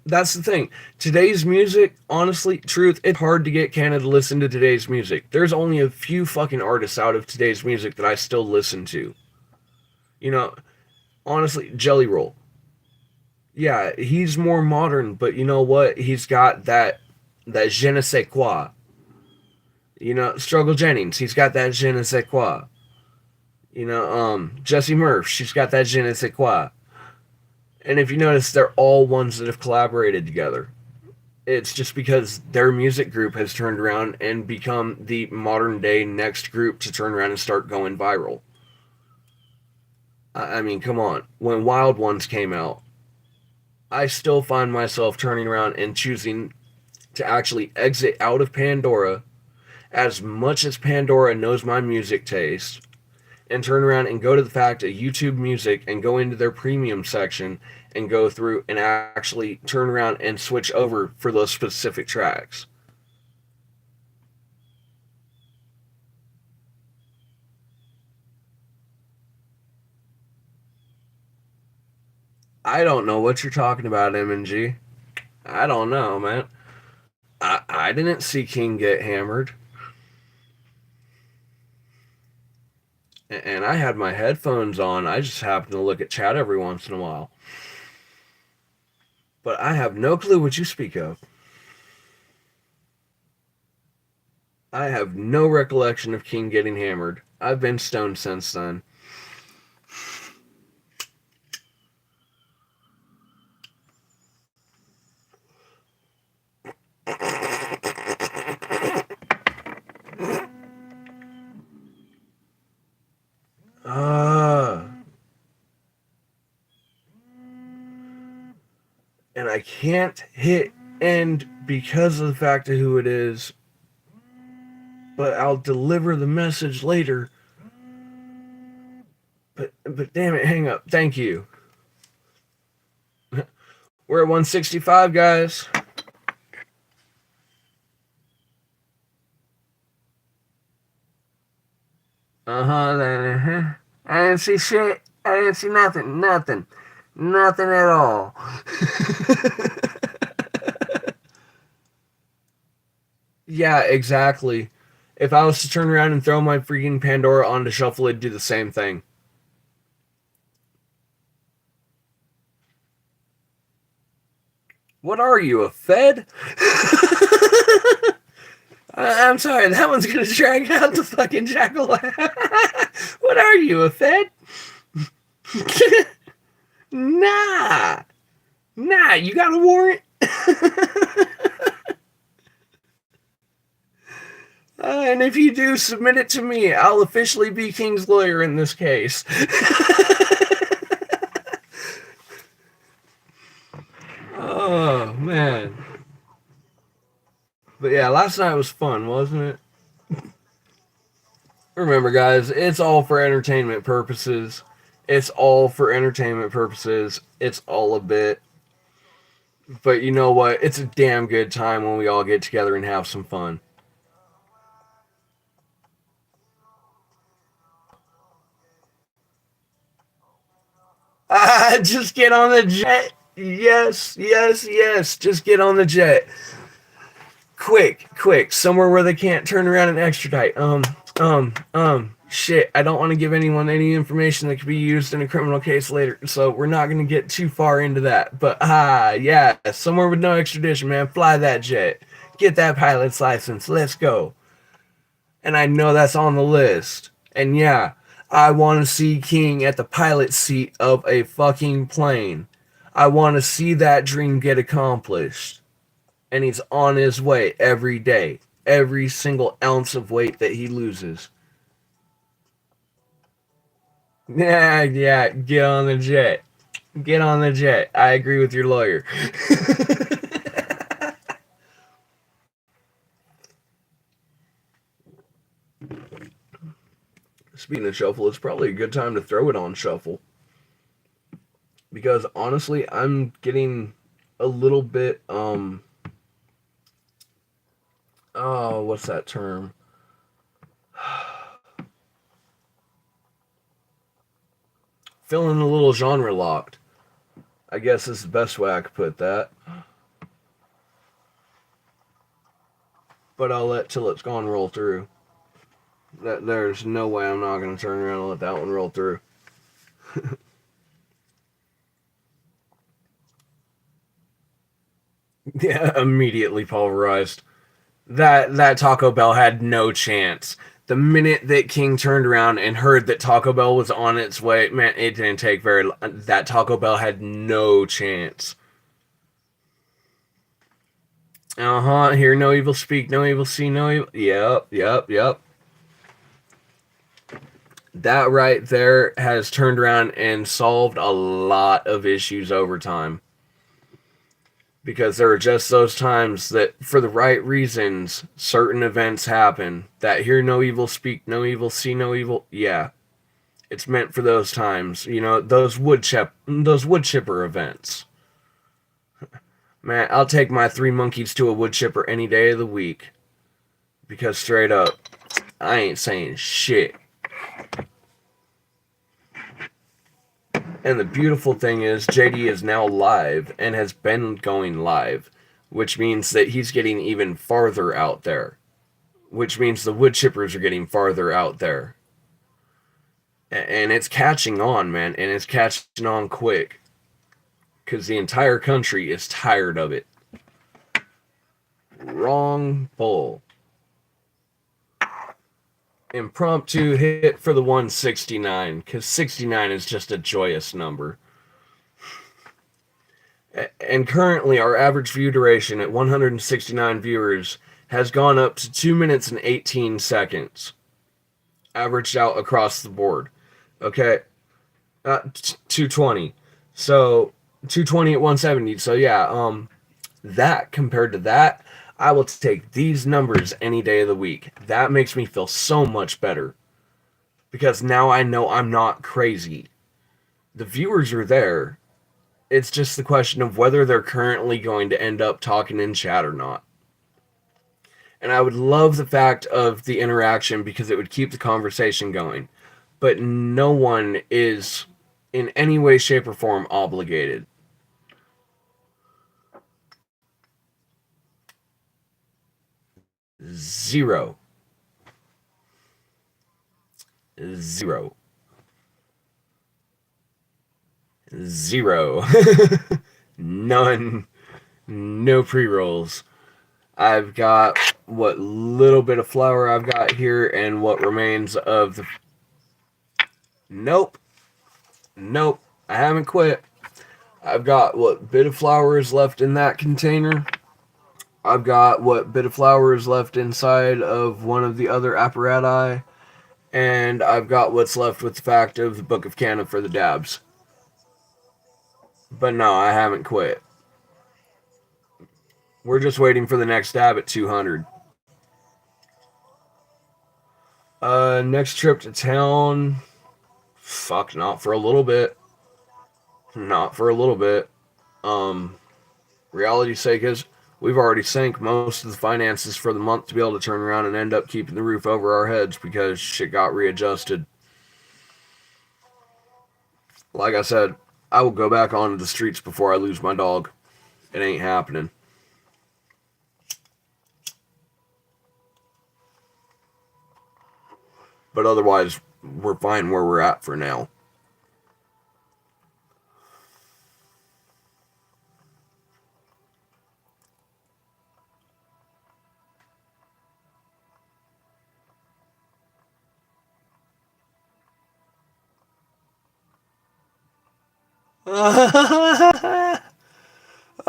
Speaker 1: that's the thing. Today's music, honestly, truth, it's hard to get Canada to listen to today's music. There's only a few fucking artists out of today's music that I still listen to. You know, honestly, Jelly Roll. Yeah, he's more modern, but you know what? He's got that je ne sais quoi. You know, Struggle Jennings, he's got that je ne sais quoi. You know, Jesse Murph, she's got that je ne sais quoi. And if you notice, they're all ones that have collaborated together. It's just because their music group has turned around and become the modern day next group to turn around and start going viral. I mean, come on. When Wild Ones came out, I still find myself turning around and choosing to actually exit out of Pandora as much as Pandora knows my music taste and turn around and go to the fact of YouTube Music and go into their premium section and go through and actually turn around and switch over for those specific tracks. I don't know what you're talking about, MNG. I don't know, man. I didn't see King get hammered. And I had my headphones on. I just happen to look at chat every once in a while. But I have no clue what you speak of. I have no recollection of King getting hammered. I've been stoned since then. And I can't hit end because of the fact of who it is. But I'll deliver the message later. But damn it, hang up. Thank you. We're at 165, guys. Uh-huh. I didn't see shit. I didn't see nothing. Nothing at all. Yeah, exactly. If I was to turn around and throw my freaking Pandora onto shuffle, it'd do the same thing. What are you, a Fed? I'm sorry, that one's gonna drag out the fucking jackal. What are you, a Fed? Nah. You got a warrant? And if you do, submit it to me. I'll officially be King's lawyer in this case. Oh, man. But yeah, last night was fun, wasn't it? Remember, guys, it's all for entertainment purposes. It's all for entertainment purposes. It's all a bit. But you know what? It's a damn good time when we all get together and have some fun. Just get on the jet. Yes. Just get on the jet. Quick. Somewhere where they can't turn around and extradite. Shit. I don't want to give anyone any information that could be used in a criminal case later, so we're not going to get too far into that. But, yeah. Somewhere with no extradition, man. Fly that jet. Get that pilot's license. Let's go. And I know that's on the list. And yeah, I want to see King at the pilot seat of a fucking plane. I want to see that dream get accomplished. And he's on his way every day. Every single ounce of weight that he loses. Yeah, get on the jet. Get on the jet. I agree with your lawyer. Speaking of shuffle, it's probably a good time to throw it on shuffle. Because honestly, I'm getting a little bit, oh, what's that term? Feeling a little genre locked. I guess is the best way I could put that. But I'll let till it's gone roll through. There's no way I'm not going to turn around and let that one roll through. Yeah, immediately pulverized. That Taco Bell had no chance. The minute that King turned around and heard that Taco Bell was on its way, man, it didn't take very long. That Taco Bell had no chance. Hear no evil, speak no evil, see no evil. Yep. That right there has turned around and solved a lot of issues over time. Because there are just those times that, for the right reasons, certain events happen. That hear no evil, speak no evil, see no evil. Yeah, it's meant for those times. You know, those wood chipper events. Man, I'll take my 3 monkeys to a wood chipper any day of the week. Because straight up, I ain't saying shit. And the beautiful thing is, JD is now live and has been going live, which means that he's getting even farther out there. Which means the wood chippers are getting farther out there. And it's catching on, man, and it's catching on quick because the entire country is tired of it. Wrong poll. Impromptu hit for the 169 because 69 is just a joyous number. And currently, our average view duration at 169 viewers has gone up to 2 minutes and 18 seconds, averaged out across the board. Okay, 220. So 220 at 170. So yeah, that compared to that, I will take these numbers any day of the week. That makes me feel so much better because now I know I'm not crazy. The viewers are there. It's just the question of whether they're currently going to end up talking in chat or not. And I would love the fact of the interaction because it would keep the conversation going. But no one is in any way, shape, or form obligated. Zero. Zero. Zero. None. No pre-rolls. I've got what little bit of flour I've got here and what remains of the... Nope. Nope. I haven't quit. I've got what bit of flour is left in that container. I've got what bit of flour is left inside of one of the other apparati. And I've got what's left with the fact of the Book of Canna for the dabs. But no, I haven't quit. We're just waiting for the next dab at 200. Next trip to town. Fuck, not for a little bit. Not for a little bit. Reality's sake is we've already sank most of the finances for the month to be able to turn around and end up keeping the roof over our heads because shit got readjusted. Like I said, I will go back onto the streets before I lose my dog. It ain't happening. But otherwise, we're fine where we're at for now.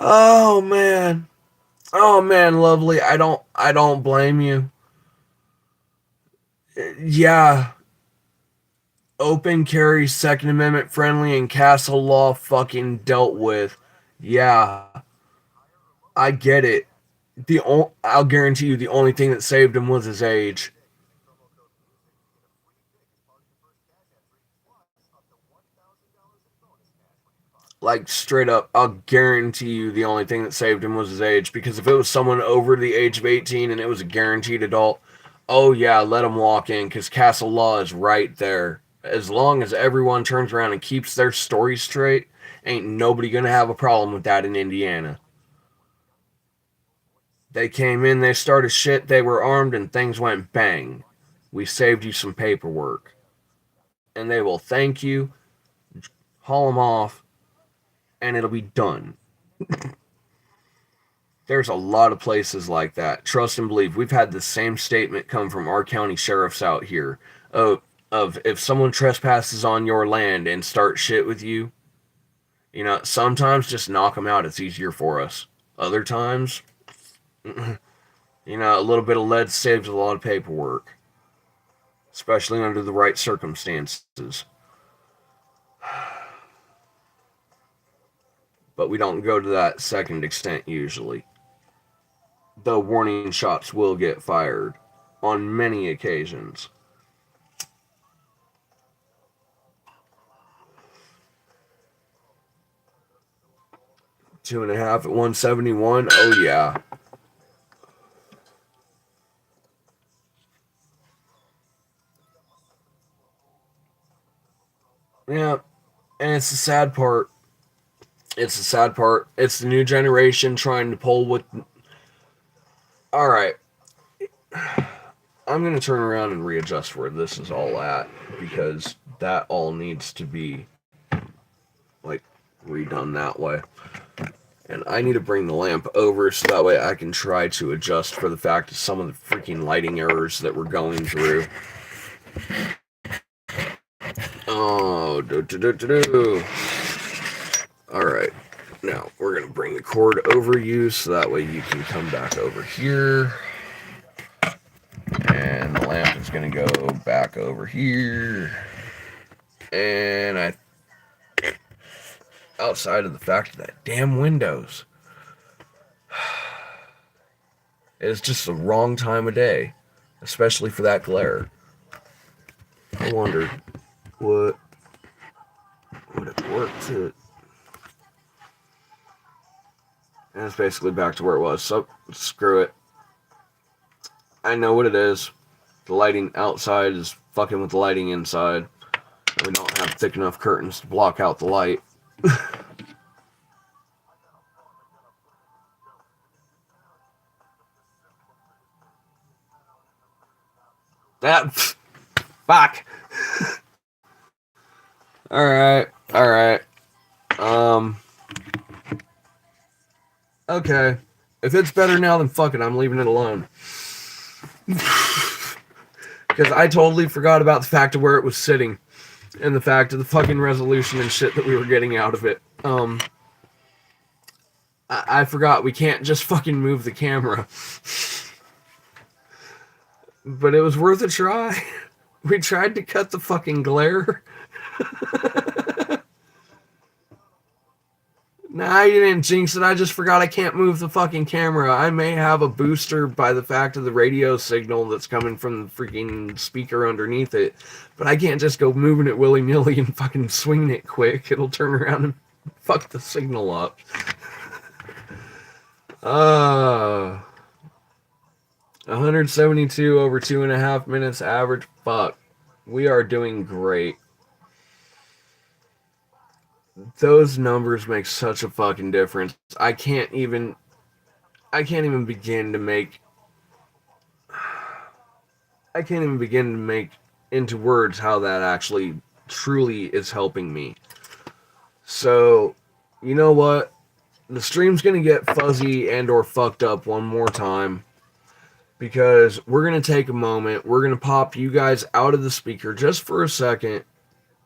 Speaker 1: Oh man. Oh man, lovely. I don't blame you. Yeah, open carry, Second Amendment friendly, and castle law fucking dealt with. Yeah, I get it. I'll guarantee you the only thing that saved him was his age. Like straight up, I'll guarantee you the only thing that saved him was his age. Because if it was someone over the age of 18 and it was a guaranteed adult, oh yeah, let him walk in because castle law is right there. As long as everyone turns around and keeps their story straight, ain't nobody gonna have a problem with that in Indiana. They came in, they started shit, they were armed, and things went bang. We saved you some paperwork. And they will thank you, haul them off, and it'll be done. There's a lot of places like that. Trust and believe. We've had the same statement come from our county sheriffs out here of if someone trespasses on your land and start shit with you, sometimes just knock them out. It's easier for us. Other times, a little bit of lead saves a lot of paperwork, especially under the right circumstances. But we don't go to that second extent usually. Though warning shots will get fired on many occasions. Two and a half at 171. Oh yeah. Yeah. And it's the sad part. It's the sad part. It's the new generation trying to pull with. All right. I'm going to turn around and readjust where this is all at, because that all needs to be, like, redone that way. And I need to bring the lamp over so that way I can try to adjust for the fact of some of the freaking lighting errors that we're going through. Oh, Alright. Now, we're going to bring the cord over you so that way you can come back over here. And the lamp is going to go back over here. And outside of the fact of that damn windows, it's just the wrong time of day, especially for that glare. I wonder would it work to... And it's basically back to where it was, so screw it. I know what it is. The lighting outside is fucking with the lighting inside. We don't have thick enough curtains to block out the light. That... Fuck! Alright. Okay. If it's better now, then fuck it, I'm leaving it alone. Because I totally forgot about the fact of where it was sitting. And the fact of the fucking resolution and shit that we were getting out of it. I forgot we can't just fucking move the camera. But it was worth a try. We tried to cut the fucking glare. Nah, you didn't jinx it. I just forgot I can't move the fucking camera. I may have a booster by the fact of the radio signal that's coming from the freaking speaker underneath it. But I can't just go moving it willy-nilly and fucking swinging it quick. It'll turn around and fuck the signal up. 172 over 2.5 minutes average. Fuck. We are doing great. Those numbers make such a fucking difference. I can't even begin to make into words how that actually truly is helping me. So, you know what? The stream's gonna get fuzzy and or fucked up one more time, because we're gonna take a moment, we're gonna pop you guys out of the speaker just for a second,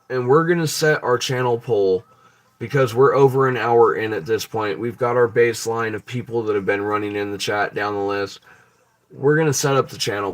Speaker 1: and we're gonna set our channel poll. Because we're over an hour in at this point. We've got our baseline of people that have been running in the chat down the list. We're going to set up the channel